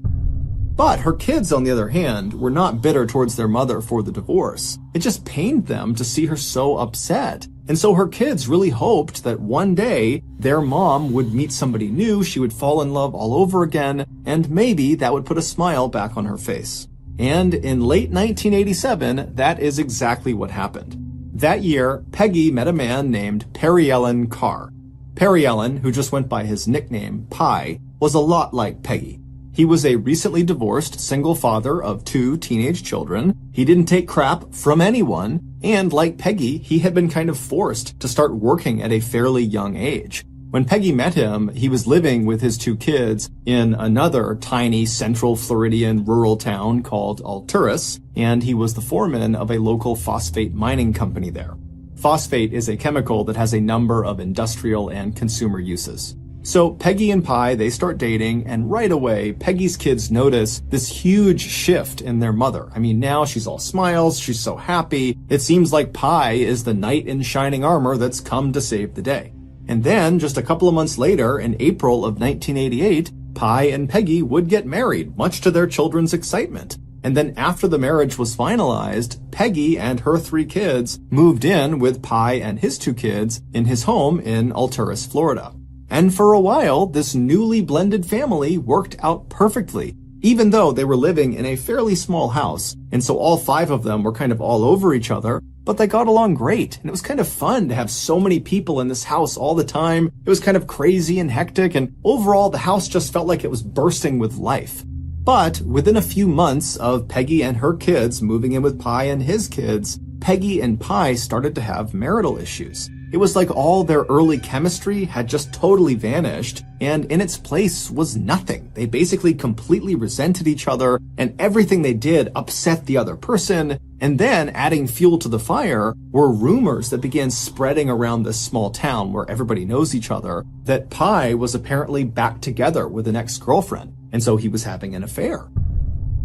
But her kids, on the other hand, were not bitter towards their mother for the divorce. It just pained them to see her so upset. And so her kids really hoped that one day their mom would meet somebody new, she would fall in love all over again, and maybe that would put a smile back on her face. And in late 1987, that is exactly what happened. That year, Peggy met a man named Mrballen Carr. Mrballen, who just went by his nickname, Pie, was a lot like Peggy. He was a recently divorced single father of 2 teenage children. He didn't take crap from anyone, and like Peggy, he had been kind of forced to start working at a fairly young age. When Peggy met him, he was living with his 2 kids in another tiny central Floridian rural town called Alturas, and he was the foreman of a local phosphate mining company there. Phosphate is a chemical that has a number of industrial and consumer uses. So Peggy and Pi, they start dating, and right away, Peggy's kids notice this huge shift in their mother. I mean, now she's all smiles, she's so happy. It seems like Pi is the knight in shining armor that's come to save the day. And then, just a couple of months later, in April of 1988, Pi and Peggy would get married, much to their children's excitement. And then after the marriage was finalized, Peggy and her 3 kids moved in with Pi and his 2 kids in his home in Alturas, Florida. And for a while, this newly blended family worked out perfectly, even though they were living in a fairly small house. And so all 5 of them were kind of all over each other, but they got along great. And it was kind of fun to have so many people in this house all the time. It was kind of crazy and hectic, and overall the house just felt like it was bursting with life. But within a few months of Peggy and her kids moving in with Pi and his kids, Peggy and Pi started to have marital issues. It was like all their early chemistry had just totally vanished, and in its place was nothing. They basically completely resented each other, and everything they did upset the other person. And then, adding fuel to the fire, were rumors that began spreading around this small town where everybody knows each other, that Pi was apparently back together with an ex-girlfriend, and so he was having an affair.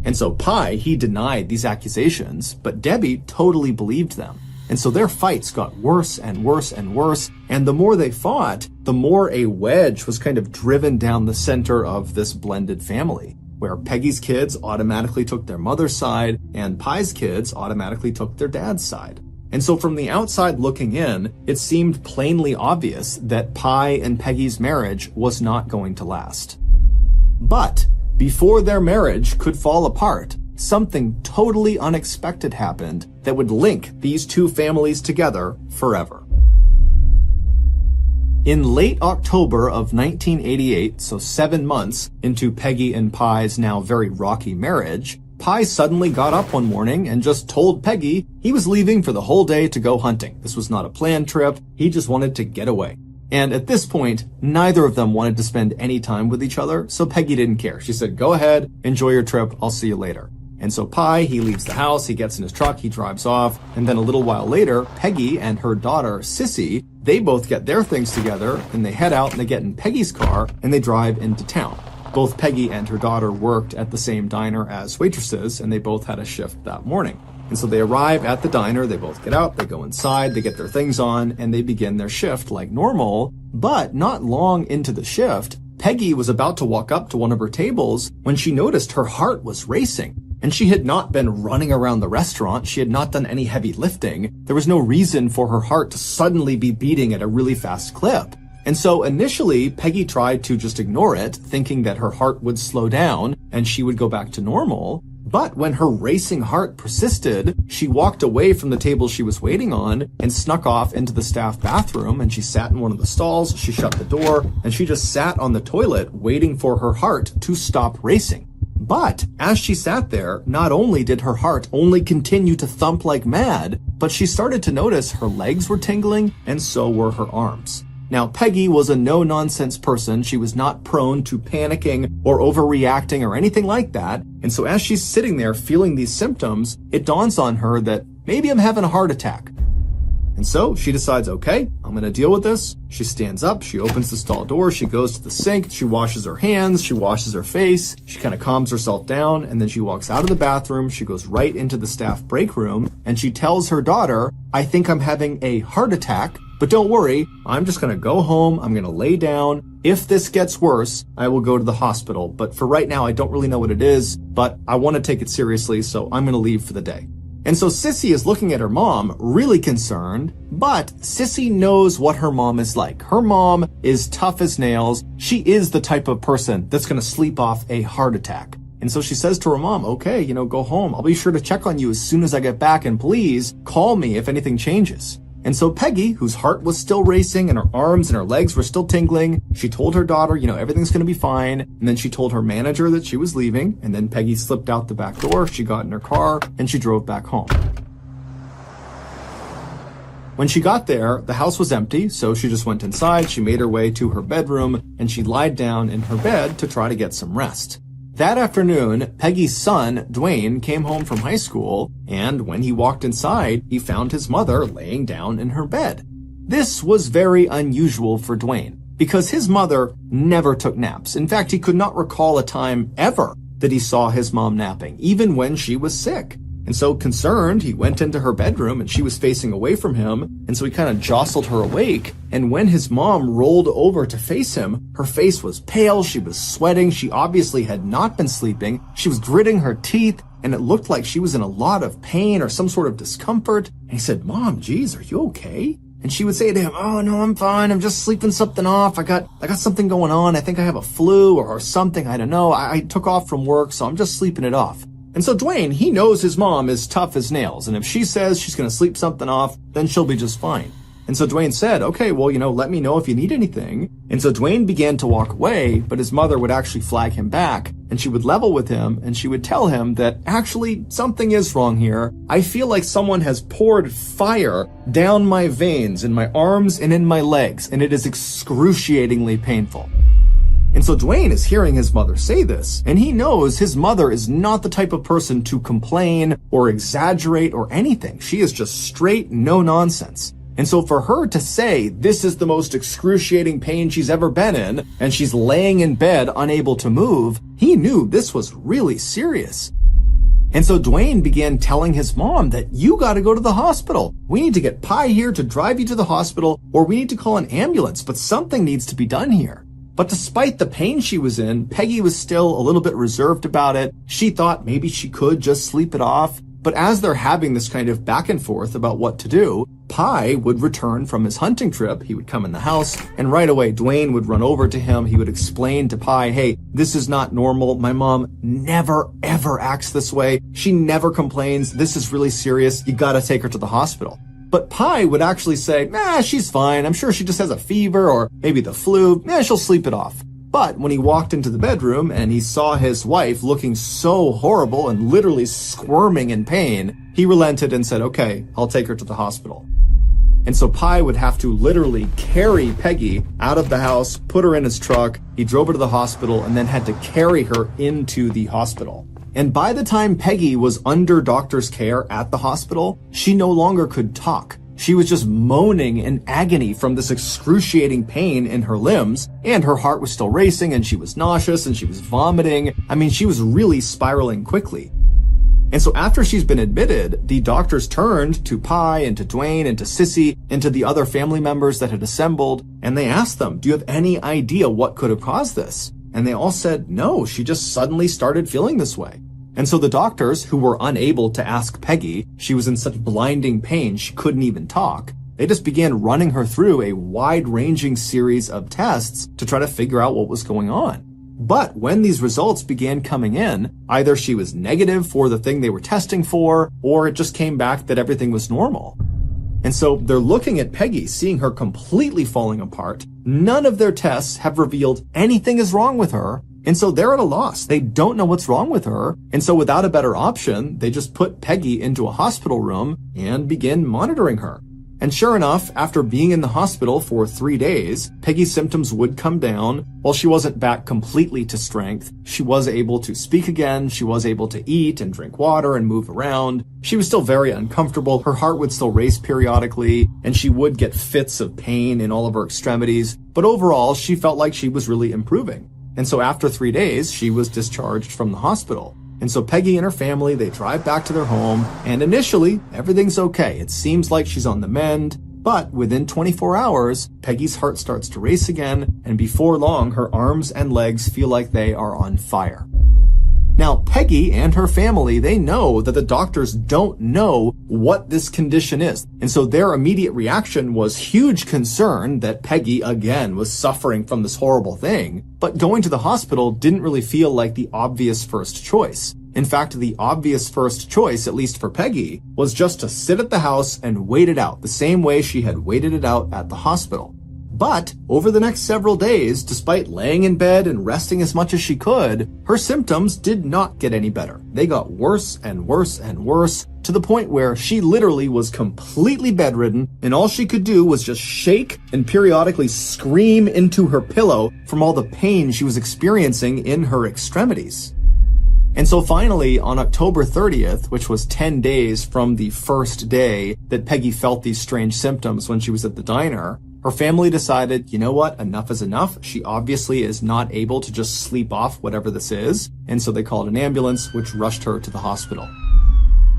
And so Pi, he denied these accusations, but Debbie totally believed them. And so their fights got worse and worse and worse, and the more they fought, the more a wedge was kind of driven down the center of this blended family, where Peggy's kids automatically took their mother's side, and Pi's kids automatically took their dad's side. And so from the outside looking in, it seemed plainly obvious that Pi and Peggy's marriage was not going to last. But before their marriage could fall apart, something totally unexpected happened that would link these 2 families together forever. In late October of 1988, so 7 months into Peggy and Pi's now very rocky marriage, Pi suddenly got up one morning and just told Peggy he was leaving for the whole day to go hunting. This was not a planned trip, he just wanted to get away. And at this point, neither of them wanted to spend any time with each other, so Peggy didn't care. She said, "Go ahead, enjoy your trip, I'll see you later." And so Pi, he leaves the house, he gets in his truck, he drives off, and then a little while later, Peggy and her daughter, Sissy, they both get their things together, and they head out and they get in Peggy's car, and they drive into town. Both Peggy and her daughter worked at the same diner as waitresses, and they both had a shift that morning. And so they arrive at the diner, they both get out, they go inside, they get their things on, and they begin their shift like normal. But not long into the shift, Peggy was about to walk up to one of her tables when she noticed her heart was racing. And she had not been running around the restaurant, she had not done any heavy lifting. There was no reason for her heart to suddenly be beating at a really fast clip. And so initially, Peggy tried to just ignore it, thinking that her heart would slow down and she would go back to normal. But when her racing heart persisted, she walked away from the table she was waiting on and snuck off into the staff bathroom, and she sat in one of the stalls, she shut the door, and she just sat on the toilet waiting for her heart to stop racing. But as she sat there, not only did her heart only continue to thump like mad, but she started to notice her legs were tingling and so were her arms. Now, Peggy was a no-nonsense person. She was not prone to panicking or overreacting or anything like that. And so as she's sitting there feeling these symptoms, it dawns on her that maybe I'm having a heart attack. And so she decides, okay, I'm going to deal with this. She stands up, she opens the stall door, she goes to the sink, she washes her hands, she washes her face, she kind of calms herself down, and then she walks out of the bathroom, she goes right into the staff break room, and she tells her daughter, I think I'm having a heart attack, but don't worry, I'm just going to go home, I'm going to lay down. If this gets worse, I will go to the hospital, but for right now, I don't really know what it is, but I want to take it seriously, so I'm going to leave for the day. And so Sissy is looking at her mom, really concerned, but Sissy knows what her mom is like. Her mom is tough as nails. She is the type of person that's going to sleep off a heart attack. And so she says to her mom, okay, go home. I'll be sure to check on you as soon as I get back, and please call me if anything changes. And so Peggy, whose heart was still racing and her arms and her legs were still tingling, she told her daughter, everything's going to be fine. And then she told her manager that she was leaving. And then Peggy slipped out the back door, she got in her car, and she drove back home. When she got there, the house was empty, so she just went inside, she made her way to her bedroom, and she lied down in her bed to try to get some rest. That afternoon, Peggy's son, Dwayne, came home from high school, and when he walked inside, he found his mother laying down in her bed. This was very unusual for Dwayne, because his mother never took naps. In fact, he could not recall a time ever that he saw his mom napping, even when she was sick. And so concerned, he went into her bedroom and she was facing away from him. And so he kind of jostled her awake. And when his mom rolled over to face him, her face was pale. She was sweating. She obviously had not been sleeping. She was gritting her teeth and it looked like she was in a lot of pain or some sort of discomfort. And he said, "Mom, geez, are you okay?" And she would say to him, "Oh, no, I'm fine. I'm just sleeping something off. I got something going on. I think I have a flu or something. I don't know. I took off from work, so I'm just sleeping it off." And so Dwayne, he knows his mom is tough as nails. And if she says she's going to sleep something off, then she'll be just fine. And so Dwayne said, "Okay, well, let me know if you need anything." And so Dwayne began to walk away, but his mother would actually flag him back and she would level with him and she would tell him that actually something is wrong here. I feel like someone has poured fire down my veins in my arms and in my legs, and it is excruciatingly painful. And so Dwayne is hearing his mother say this, and he knows his mother is not the type of person to complain or exaggerate or anything. She is just straight no nonsense. And so for her to say this is the most excruciating pain she's ever been in, and she's laying in bed unable to move, he knew this was really serious. And so Dwayne began telling his mom that you got to go to the hospital. We need to get Pi here to drive you to the hospital, or we need to call an ambulance, but something needs to be done here. But despite the pain she was in, Peggy was still a little bit reserved about it. She thought maybe she could just sleep it off. But as they're having this kind of back and forth about what to do, Pi would return from his hunting trip. He would come in the house, and right away Dwayne would run over to him. He would explain to Pi, "Hey, this is not normal. My mom never ever acts this way. She never complains. This is really serious. You gotta take her to the hospital." But Pi would actually say, "She's fine. I'm sure she just has a fever or maybe the flu. She'll sleep it off." But when he walked into the bedroom and he saw his wife looking so horrible and literally squirming in pain, he relented and said, "Okay, I'll take her to the hospital." And so Pi would have to literally carry Peggy out of the house, put her in his truck. He drove her to the hospital and then had to carry her into the hospital. And by the time Peggy was under doctor's care at the hospital, she no longer could talk. She was just moaning in agony from this excruciating pain in her limbs, and her heart was still racing, and she was nauseous, and she was vomiting. I mean, she was really spiraling quickly. And so after she's been admitted, the doctors turned to Pi and to Dwayne and to Sissy and to the other family members that had assembled, and they asked them, "Do you have any idea what could have caused this?" And they all said, "No, she just suddenly started feeling this way." And so the doctors, who were unable to ask Peggy, she was in such blinding pain she couldn't even talk, they just began running her through a wide-ranging series of tests to try to figure out what was going on. But when these results began coming in, either she was negative for the thing they were testing for, or it just came back that everything was normal. And so they're looking at Peggy, seeing her completely falling apart. None of their tests have revealed anything is wrong with her. And so they're at a loss. They don't know what's wrong with her. And so without a better option, they just put Peggy into a hospital room and begin monitoring her. And sure enough, after being in the hospital for 3 days, Peggy's symptoms would come down. While she wasn't back completely to strength, she was able to speak again. She was able to eat and drink water and move around. She was still very uncomfortable. Her heart would still race periodically, and she would get fits of pain in all of her extremities. But overall, she felt like she was really improving. And so after 3 days, she was discharged from the hospital. And so Peggy and her family, they drive back to their home, and initially, everything's okay. It seems like she's on the mend, but within 24 hours, Peggy's heart starts to race again, and before long, her arms and legs feel like they are on fire. Now, Peggy and her family, they know that the doctors don't know what this condition is. And so their immediate reaction was huge concern that Peggy, again, was suffering from this horrible thing. But going to the hospital didn't really feel like the obvious first choice. In fact, the obvious first choice, at least for Peggy, was just to sit at the house and wait it out, the same way she had waited it out at the hospital. But over the next several days, despite laying in bed and resting as much as she could, her symptoms did not get any better. They got worse and worse and worse, to the point where she literally was completely bedridden, and all she could do was just shake and periodically scream into her pillow from all the pain she was experiencing in her extremities. And so finally, on October 30th, which was 10 days from the first day that Peggy felt these strange symptoms when she was at the diner, Her family decided, you know what, enough is enough. She obviously is not able to just sleep off whatever this is. And so they called an ambulance, which rushed her to the hospital.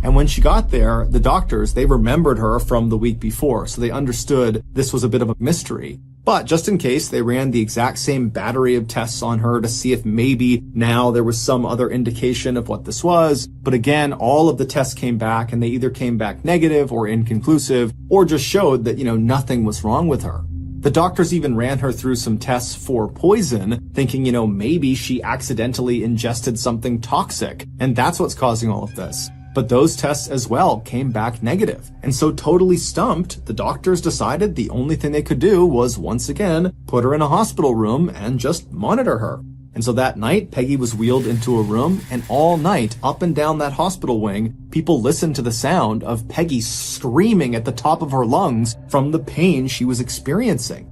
And when she got there, the doctors, they remembered her from the week before, so they understood this was a bit of a mystery. But just in case, they ran the exact same battery of tests on her to see if maybe now there was some other indication of what this was. But again, all of the tests came back, and they either came back negative or inconclusive, or just showed that, nothing was wrong with her. The doctors even ran her through some tests for poison, thinking, maybe she accidentally ingested something toxic, and that's what's causing all of this. But those tests as well came back negative. And so totally stumped, the doctors decided the only thing they could do was once again put her in a hospital room and just monitor her. And so that night, Peggy was wheeled into a room, and all night, up and down that hospital wing, people listened to the sound of Peggy screaming at the top of her lungs from the pain she was experiencing.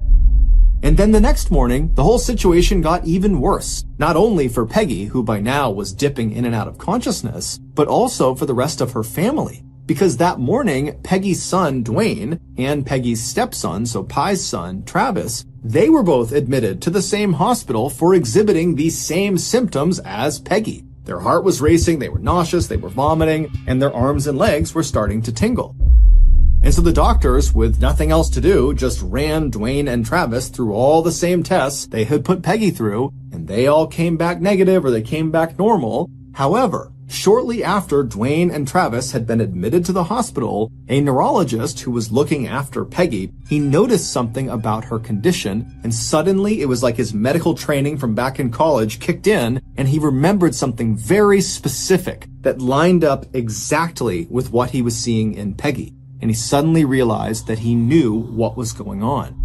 And then the next morning, the whole situation got even worse. Not only for Peggy, who by now was dipping in and out of consciousness, but also for the rest of her family. Because that morning, Peggy's son, Dwayne, and Peggy's stepson, so Pi's son, Travis, they were both admitted to the same hospital for exhibiting these same symptoms as Peggy. Their heart was racing, they were nauseous, they were vomiting, and their arms and legs were starting to tingle. And so the doctors, with nothing else to do, just ran Dwayne and Travis through all the same tests they had put Peggy through, and they all came back negative or they came back normal. However, shortly after Dwayne and Travis had been admitted to the hospital, a neurologist who was looking after Peggy, he noticed something about her condition, and suddenly it was like his medical training from back in college kicked in, and he remembered something very specific that lined up exactly with what he was seeing in Peggy. And he suddenly realized that he knew what was going on.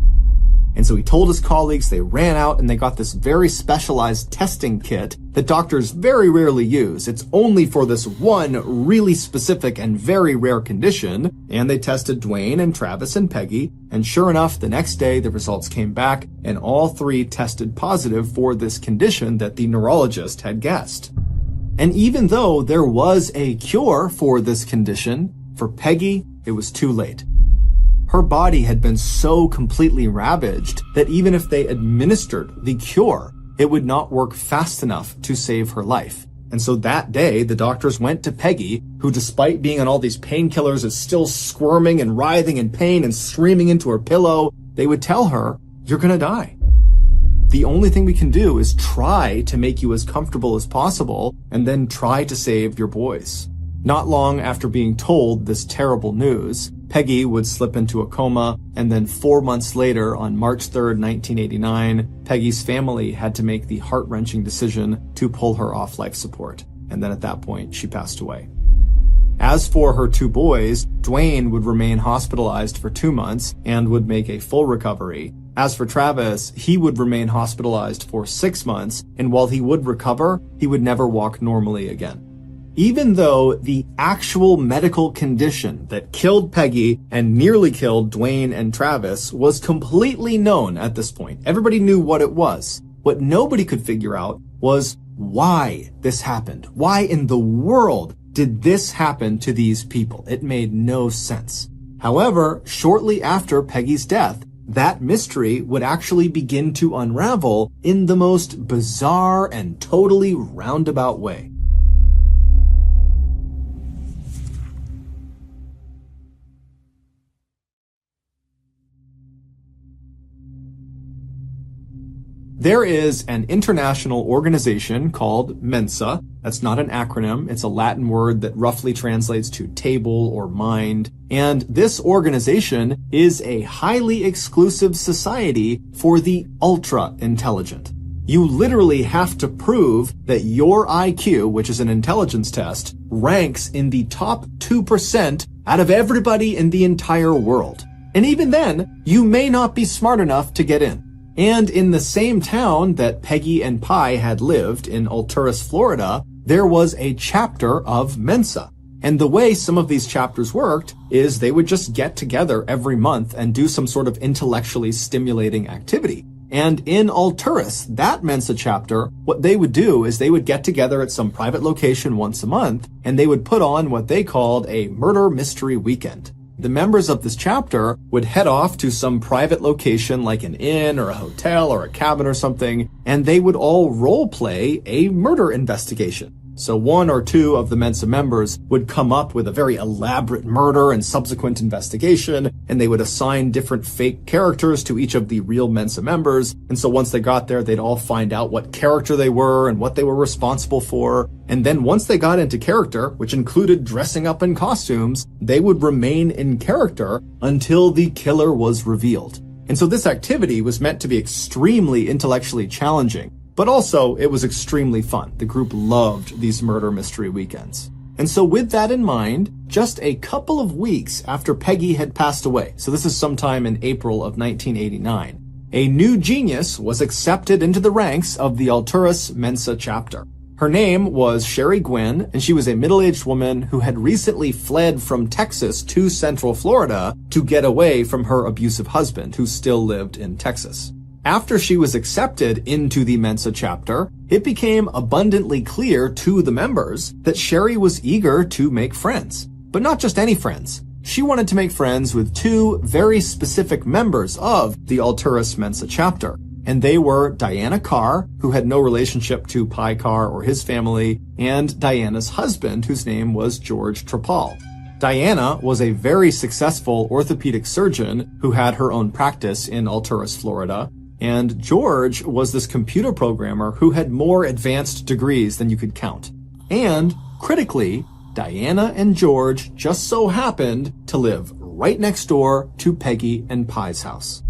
And so he told his colleagues, they ran out and they got this very specialized testing kit that doctors very rarely use. It's only for this one really specific and very rare condition. And they tested Dwayne and Travis and Peggy. And sure enough, the next day the results came back and all three tested positive for this condition that the neurologist had guessed. And even though there was a cure for this condition, for Peggy, it was too late. Her body had been so completely ravaged that even if they administered the cure, it would not work fast enough to save her life. And so that day, the doctors went to Peggy, who despite being on all these painkillers is still squirming and writhing in pain and screaming into her pillow. They would tell her, "You're gonna die. The only thing we can do is try to make you as comfortable as possible and then try to save your boys." Not long after being told this terrible news, Peggy would slip into a coma, and then 4 months later, on March 3rd, 1989, Peggy's family had to make the heart-wrenching decision to pull her off life support. And then at that point, she passed away. As for her two boys, Dwayne would remain hospitalized for 2 months and would make a full recovery. As for Travis, he would remain hospitalized for 6 months, and while he would recover, he would never walk normally again. Even though the actual medical condition that killed Peggy and nearly killed Dwayne and Travis was completely known at this point. Everybody knew what it was. What nobody could figure out was why this happened. Why in the world did this happen to these people? It made no sense. However, shortly after Peggy's death, that mystery would actually begin to unravel in the most bizarre and totally roundabout way. There is an international organization called Mensa. That's not an acronym. It's a Latin word that roughly translates to table or mind. And this organization is a highly exclusive society for the ultra-intelligent. You literally have to prove that your IQ, which is an intelligence test, ranks in the top 2% out of everybody in the entire world. And even then, you may not be smart enough to get in. And in the same town that Peggy and Pi had lived, in Alturas, Florida, there was a chapter of Mensa. And the way some of these chapters worked is they would just get together every month and do some sort of intellectually stimulating activity. And in Alturas, that Mensa chapter, what they would do is they would get together at some private location once a month, and they would put on what they called a murder mystery weekend. the members of this chapter would head off to some private location like an inn or a hotel or a cabin or something, and they would all role play a murder investigation. So one or two of the Mensa members would come up with a very elaborate murder and subsequent investigation, and they would assign different fake characters to each of the real Mensa members. And so once they got there, they'd all find out what character they were and what they were responsible for. And then once they got into character, which included dressing up in costumes, they would remain in character until the killer was revealed. And so this activity was meant to be extremely intellectually challenging. But also, it was extremely fun. The group loved these murder mystery weekends. And so with that in mind, just a couple of weeks after Peggy had passed away, so this is sometime in April of 1989, a new genius was accepted into the ranks of the Alturas Mensa chapter. Her name was Sherry Gwynn, and she was a middle-aged woman who had recently fled from Texas to Central Florida to get away from her abusive husband, who still lived in Texas. After she was accepted into the Mensa chapter, it became abundantly clear to the members that Sherry was eager to make friends. But not just any friends. She wanted to make friends with two very specific members of the Alturas Mensa chapter. And they were Diana Carr, who had no relationship to Pi Carr or his family, and Diana's husband, whose name was George Trapal. Diana was a very successful orthopedic surgeon who had her own practice in Alturas, Florida. And George was this computer programmer who had more advanced degrees than you could count. And, critically, Diana and George just so happened to live right next door to Peggy and Pi's house.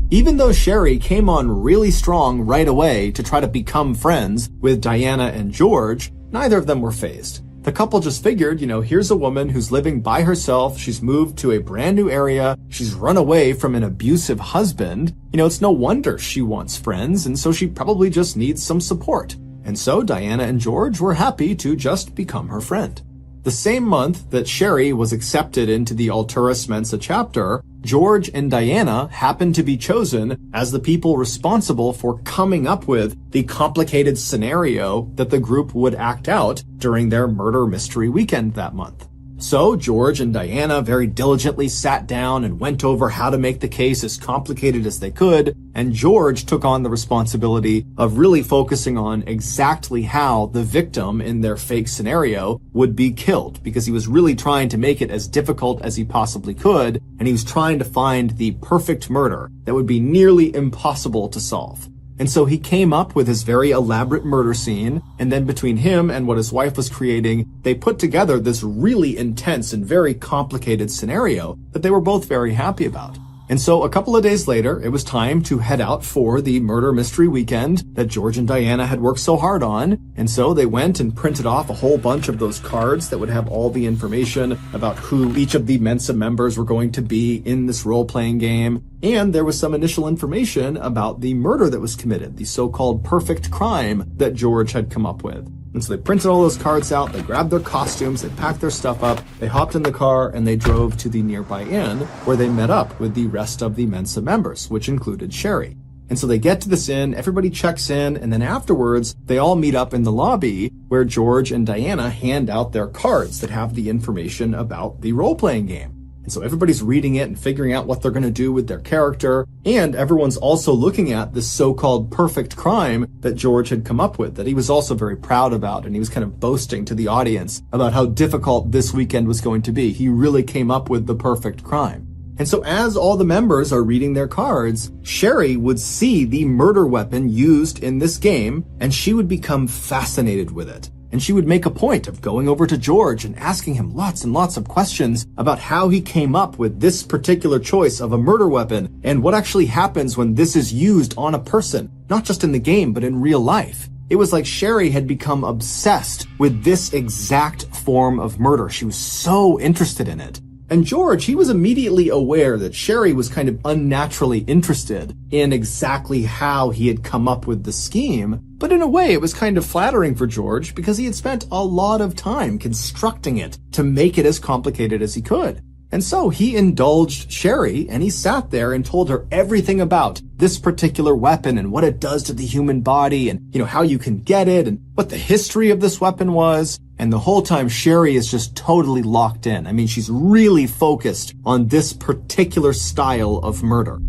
Even though Sherry came on really strong right away to try to become friends with Diana and George, neither of them were fazed. The couple just figured, here's a woman who's living by herself, she's moved to a brand new area, she's run away from an abusive husband. It's no wonder she wants friends, and so she probably just needs some support. And so Diana and George were happy to just become her friend. The same month that Sherry was accepted into the Alturas Mensa chapter, George and Diana happened to be chosen as the people responsible for coming up with the complicated scenario that the group would act out during their murder mystery weekend that month. So George and Diana very diligently sat down and went over how to make the case as complicated as they could, and George took on the responsibility of really focusing on exactly how the victim in their fake scenario would be killed, because he was really trying to make it as difficult as he possibly could, and he was trying to find the perfect murder that would be nearly impossible to solve. And so he came up with his very elaborate murder scene, and then between him and what his wife was creating, they put together this really intense and very complicated scenario that they were both very happy about. And so a couple of days later, it was time to head out for the murder mystery weekend that George and Diana had worked so hard on. And so they went and printed off a whole bunch of those cards that would have all the information about who each of the Mensa members were going to be in this role-playing game. And there was some initial information about the murder that was committed, the so-called perfect crime that George had come up with. And so they printed all those cards out, they grabbed their costumes, they packed their stuff up, they hopped in the car, and they drove to the nearby inn where they met up with the rest of the Mensa members, which included Sherry. And so they get to this inn, everybody checks in, and then afterwards, they all meet up in the lobby where George and Diana hand out their cards that have the information about the role-playing game. And so everybody's reading it and figuring out what they're going to do with their character. And everyone's also looking at this so-called perfect crime that George had come up with, that he was also very proud about. And he was kind of boasting to the audience about how difficult this weekend was going to be. He really came up with the perfect crime. And so as all the members are reading their cards, Sherry would see the murder weapon used in this game, and she would become fascinated with it. And she would make a point of going over to George and asking him lots and lots of questions about how he came up with this particular choice of a murder weapon and what actually happens when this is used on a person, not just in the game, but in real life. It was like Sherry had become obsessed with this exact form of murder. She was so interested in it. And George, he was immediately aware that Sherry was kind of unnaturally interested in exactly how he had come up with the scheme. But in a way, it was kind of flattering for George because he had spent a lot of time constructing it to make it as complicated as he could. And so he indulged Sherry, and he sat there and told her everything about this particular weapon and what it does to the human body and, how you can get it and what the history of this weapon was. and the whole time Sherry is just totally locked in. I mean, she's really focused on this particular style of murder.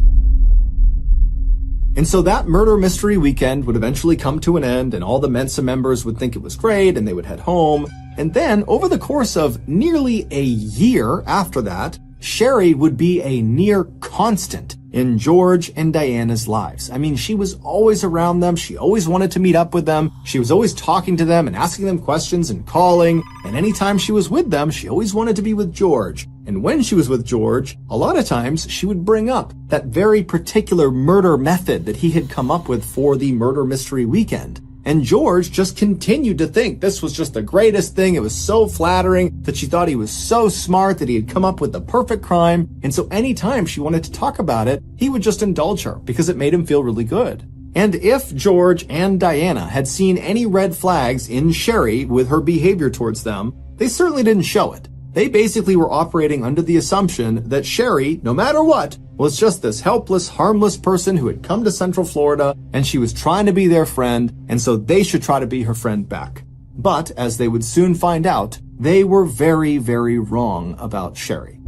And so that murder mystery weekend would eventually come to an end, and all the Mensa members would think it was great, and they would head home. And then, over the course of nearly a year after that, Sherry would be a near constant in George and Diana's lives. I mean, she was always around them. She always wanted to meet up with them. She was always talking to them and asking them questions and calling. And anytime she was with them, she always wanted to be with George. And when she was with George, a lot of times she would bring up that very particular murder method that he had come up with for the murder mystery weekend. And George just continued to think this was just the greatest thing. It was so flattering that she thought he was so smart that he had come up with the perfect crime. And so anytime she wanted to talk about it, he would just indulge her because it made him feel really good. And if George and Diana had seen any red flags in Sherry with her behavior towards them, they certainly didn't show it. They basically were operating under the assumption that Sherry, no matter what, was just this helpless, harmless person who had come to Central Florida, and she was trying to be their friend, and so they should try to be her friend back. But, as they would soon find out, they were very, very wrong about Sherry.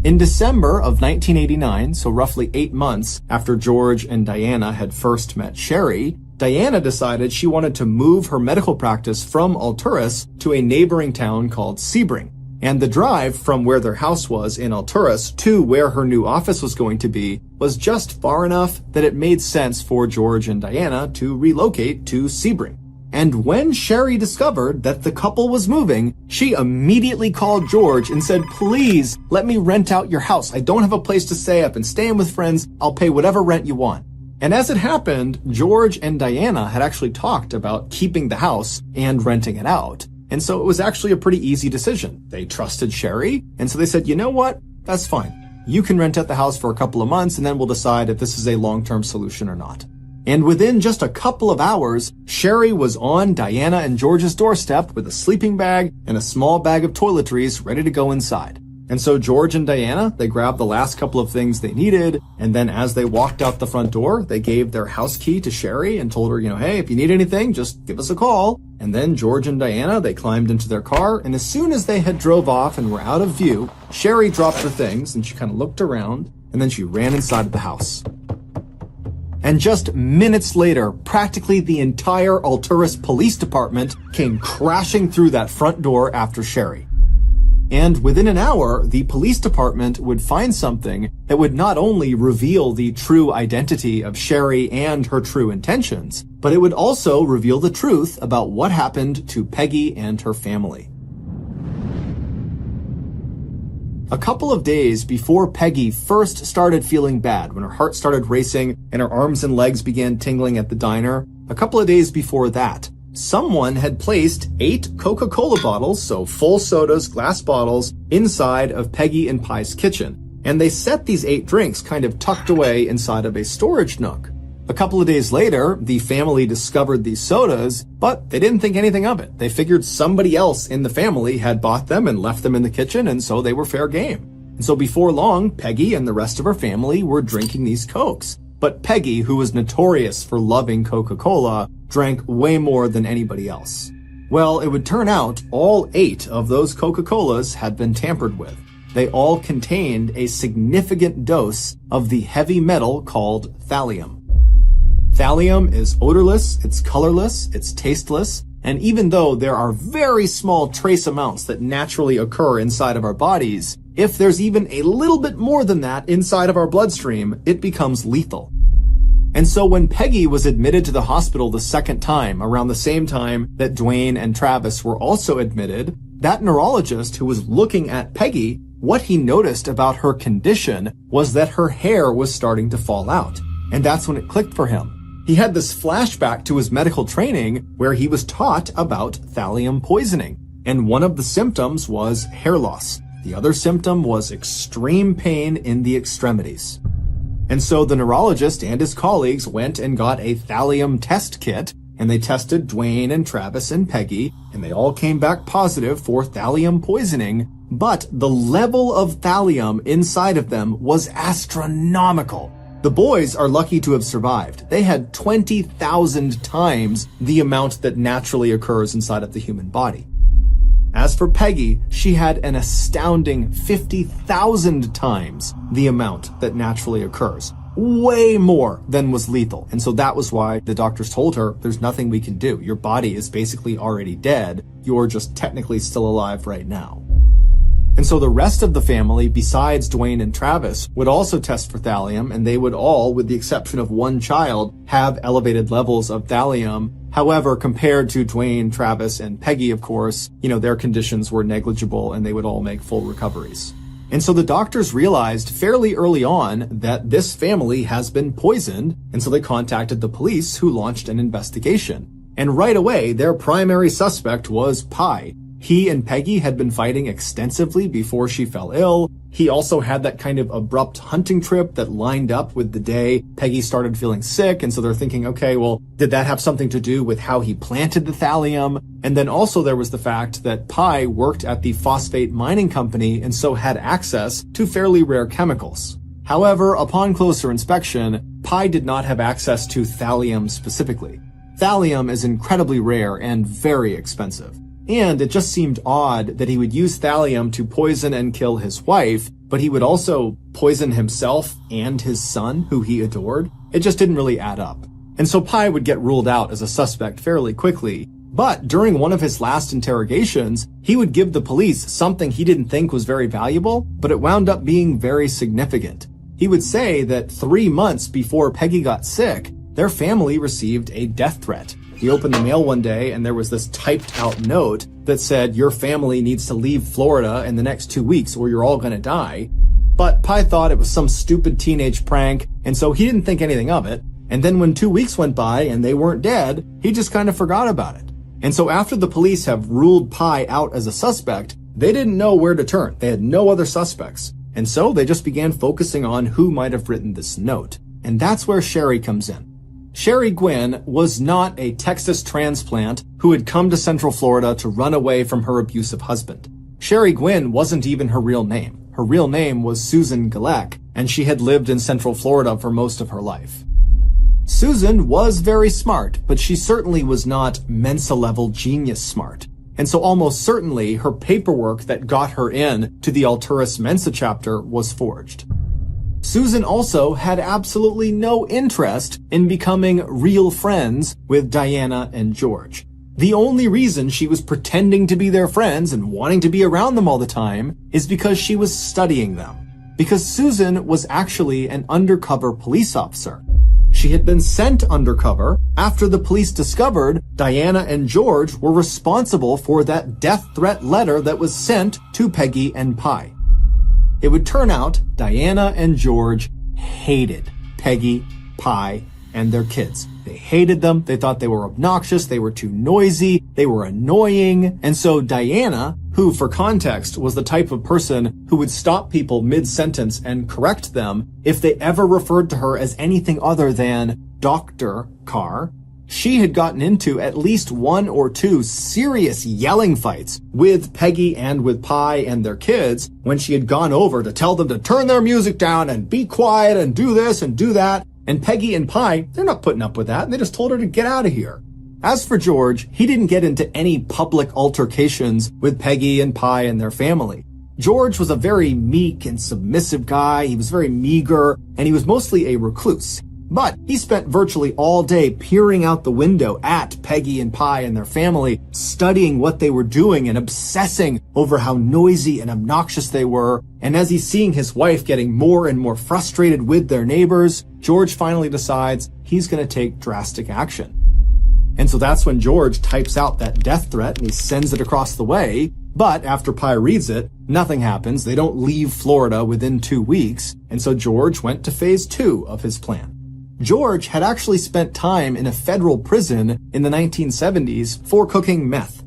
In December of 1989, so roughly 8 months after George and Diana had first met Sherry, Diana decided she wanted to move her medical practice from Alturas to a neighboring town called Sebring. And the drive from where their house was in Alturas to where her new office was going to be was just far enough that it made sense for George and Diana to relocate to Sebring. And when Sherry discovered that the couple was moving, she immediately called George and said, "Please, let me rent out your house. I don't have a place to stay. I've been staying with friends. I'll pay whatever rent you want." And as it happened, George and Diana had actually talked about keeping the house and renting it out. And so it was actually a pretty easy decision. They trusted Sherry, and so they said, "You know what? That's fine. You can rent out the house for a couple of months, and then we'll decide if this is a long-term solution or not." And within just a couple of hours, Sherry was on Diana and George's doorstep with a sleeping bag and a small bag of toiletries ready to go inside. And so George and Diana, they grabbed the last couple of things they needed, and then as they walked out the front door, they gave their house key to Sherry and told her, hey, if you need anything, just give us a call. And then George and Diana, they climbed into their car, and as soon as they had drove off and were out of view, Sherry dropped her things, and she kind of looked around, and then she ran inside of the house. And just minutes later, practically the entire Alturas Police Department came crashing through that front door after Sherry. And within an hour, the police department would find something that would not only reveal the true identity of Sherry and her true intentions, but it would also reveal the truth about what happened to Peggy and her family. A couple of days before Peggy first started feeling bad, when her heart started racing and her arms and legs began tingling at the diner, a couple of days before that, someone had placed 8 Coca-Cola bottles, so full sodas, glass bottles, inside of Peggy and Pi's kitchen. And they set these 8 drinks kind of tucked away inside of a storage nook. A couple of days later, the family discovered these sodas, but they didn't think anything of it. They figured somebody else in the family had bought them and left them in the kitchen, and so they were fair game. And so before long, Peggy and the rest of her family were drinking these Cokes. But Peggy, who was notorious for loving Coca-Cola, drank way more than anybody else. Well, it would turn out all 8 of those Coca-Colas had been tampered with. They all contained a significant dose of the heavy metal called thallium. Thallium is odorless, it's colorless, it's tasteless, and even though there are very small trace amounts that naturally occur inside of our bodies, if there's even a little bit more than that inside of our bloodstream, it becomes lethal. And so when Peggy was admitted to the hospital the second time, around the same time that Dwayne and Travis were also admitted, that neurologist who was looking at Peggy, what he noticed about her condition was that her hair was starting to fall out. And that's when it clicked for him. He had this flashback to his medical training where he was taught about thallium poisoning. And one of the symptoms was hair loss. The other symptom was extreme pain in the extremities. And so the neurologist and his colleagues went and got a thallium test kit, and they tested Dwayne and Travis and Peggy, and they all came back positive for thallium poisoning, but the level of thallium inside of them was astronomical. The boys are lucky to have survived. They had 20,000 times the amount that naturally occurs inside of the human body. As for Peggy, she had an astounding 50,000 times the amount that naturally occurs. Way more than was lethal. And so that was why the doctors told her, there's nothing we can do. Your body is basically already dead. You're just technically still alive right now. And so the rest of the family, besides Dwayne and Travis, would also test for thallium, and they would all, with the exception of one child, have elevated levels of thallium. However, compared to Dwayne, Travis, and Peggy, of course, their conditions were negligible and they would all make full recoveries. And so the doctors realized fairly early on that this family has been poisoned, and so they contacted the police, who launched an investigation. And right away, their primary suspect was Pi. He and Peggy had been fighting extensively before she fell ill. He also had that kind of abrupt hunting trip that lined up with the day Peggy started feeling sick, and so they're thinking, okay, well, did that have something to do with how he planted the thallium? And then also there was the fact that Pi worked at the phosphate mining company and so had access to fairly rare chemicals. However, upon closer inspection, Pi did not have access to thallium specifically. Thallium is incredibly rare and very expensive. And it just seemed odd that he would use thallium to poison and kill his wife, but he would also poison himself and his son, who he adored. It just didn't really add up. And so Pi would get ruled out as a suspect fairly quickly. But during one of his last interrogations, he would give the police something he didn't think was very valuable, but it wound up being very significant. He would say that 3 months before Peggy got sick, their family received a death threat. He opened the mail one day and there was this typed out note that said, your family needs to leave Florida in the next 2 weeks or you're all gonna die. But Pi thought it was some stupid teenage prank, and so he didn't think anything of it. And then when 2 weeks went by and they weren't dead, he just kind of forgot about it. And so after the police have ruled Pi out as a suspect, they didn't know where to turn. They had no other suspects. And so they just began focusing on who might have written this note. And that's where Sherry comes in. Sherry Gwynn was not a Texas transplant who had come to Central Florida to run away from her abusive husband. Sherry Gwynn wasn't even her real name. Her real name was Susan Gilek, and she had lived in Central Florida for most of her life. Susan was very smart, but she certainly was not Mensa-level genius smart. And so almost certainly her paperwork that got her in to the Alturas Mensa chapter was forged. Susan also had absolutely no interest in becoming real friends with Diana and George. The only reason she was pretending to be their friends and wanting to be around them all the time is because she was studying them. Because Susan was actually an undercover police officer. She had been sent undercover after the police discovered Diana and George were responsible for that death threat letter that was sent to Peggy and Pi. It would turn out Diana and George hated Peggy, Pi, and their kids. They hated them. They thought they were obnoxious. They were too noisy. They were annoying. And so Diana, who for context was the type of person who would stop people mid-sentence and correct them if they ever referred to her as anything other than Dr. Carr, she had gotten into at least 1 or 2 serious yelling fights with Peggy and with Pi and their kids when she had gone over to tell them to turn their music down and be quiet and do this and do that. And Peggy and Pi, they're not putting up with that. They just told her to get out of here. As for George, he didn't get into any public altercations with Peggy and Pi and their family. George was a very meek and submissive guy. He was very meager, and he was mostly a recluse. But he spent virtually all day peering out the window at Peggy and Pi and their family, studying what they were doing and obsessing over how noisy and obnoxious they were. And as he's seeing his wife getting more and more frustrated with their neighbors, George finally decides he's going to take drastic action. And so that's when George types out that death threat and he sends it across the way. But after Pi reads it, nothing happens. They don't leave Florida within 2 weeks. And so George went to phase 2 of his plan. George had actually spent time in a federal prison in the 1970s for cooking meth.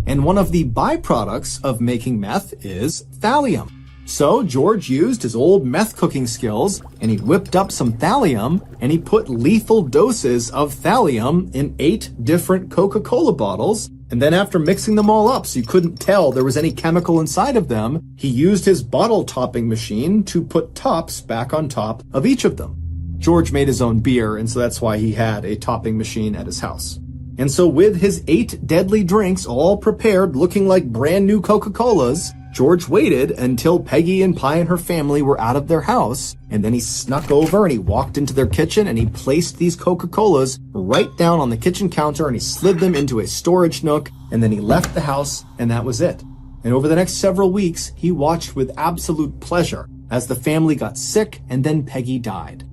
And one of the byproducts of making meth is thallium. So George used his old meth cooking skills and he whipped up some thallium and he put lethal doses of thallium in 8 different Coca-Cola bottles. And then after mixing them all up so you couldn't tell there was any chemical inside of them, he used his bottle topping machine to put tops back on top of each of them. George made his own beer, and so that's why he had a topping machine at his house. And so with his 8 deadly drinks all prepared looking like brand new Coca-Colas, George waited until Peggy and Pi and her family were out of their house, and then he snuck over and he walked into their kitchen and he placed these Coca-Colas right down on the kitchen counter and he slid them into a storage nook, and then he left the house, and that was it. And over the next several weeks, he watched with absolute pleasure as the family got sick and then Peggy died.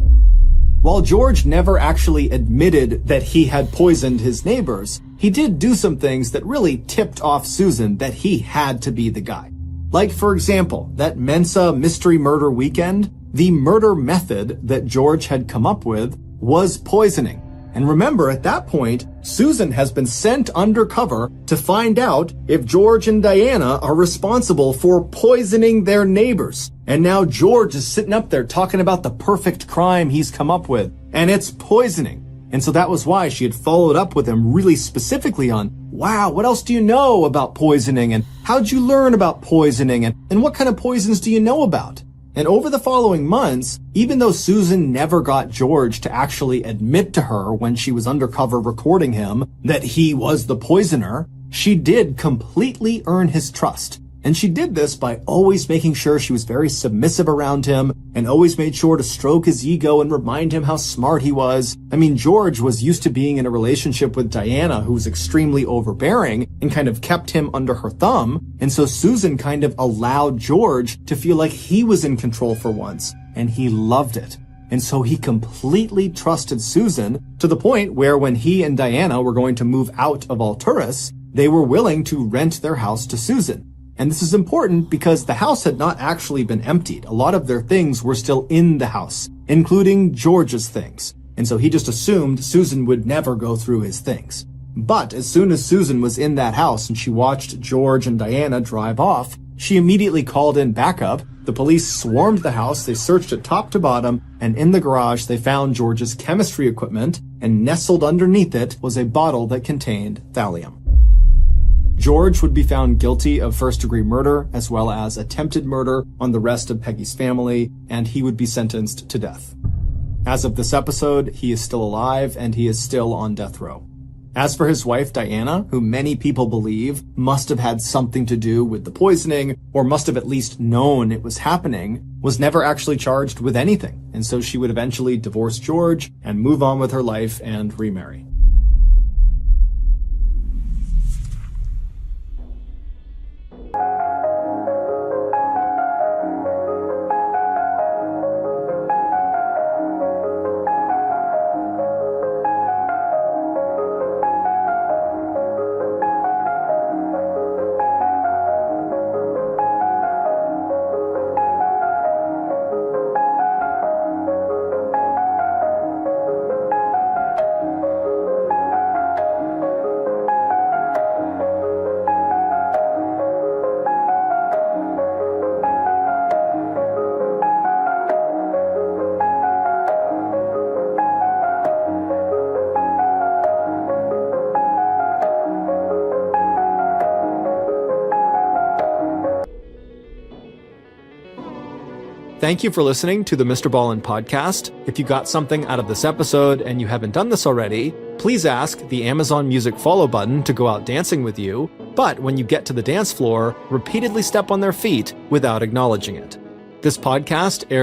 While George never actually admitted that he had poisoned his neighbors, he did do some things that really tipped off Susan that he had to be the guy. Like, for example, that Mensa mystery murder weekend, the murder method that George had come up with was poisoning. And remember, at that point, Susan has been sent undercover to find out if George and Diana are responsible for poisoning their neighbors. And now George is sitting up there talking about the perfect crime he's come up with, and it's poisoning. And so that was why she had followed up with him really specifically on, wow, what else do you know about poisoning? And how'd you learn about poisoning? And what kind of poisons do you know about? And over the following months, even though Susan never got George to actually admit to her when she was undercover recording him that he was the poisoner, she did completely earn his trust. And she did this by always making sure she was very submissive around him and always made sure to stroke his ego and remind him how smart he was. I mean, George was used to being in a relationship with Diana, who was extremely overbearing and kind of kept him under her thumb. And so Susan kind of allowed George to feel like he was in control for once, and he loved it. And so he completely trusted Susan to the point where when he and Diana were going to move out of Alturas, they were willing to rent their house to Susan. And this is important because the house had not actually been emptied. A lot of their things were still in the house, including George's things. And so he just assumed Susan would never go through his things. But as soon as Susan was in that house and she watched George and Diana drive off, she immediately called in backup. The police swarmed the house, they searched it top to bottom, and in the garage they found George's chemistry equipment, and nestled underneath it was a bottle that contained thallium. George would be found guilty of first-degree murder as well as attempted murder on the rest of Peggy's family, and he would be sentenced to death. As of this episode, he is still alive and he is still on death row. As for his wife Diana, who many people believe must have had something to do with the poisoning, or must have at least known it was happening, was never actually charged with anything, and so she would eventually divorce George and move on with her life and remarry. Thank you for listening to the Mrballen podcast. If you got something out of this episode and you haven't done this already, please ask the Amazon Music follow button to go out dancing with you, but when you get to the dance floor, repeatedly step on their feet without acknowledging it. This podcast airs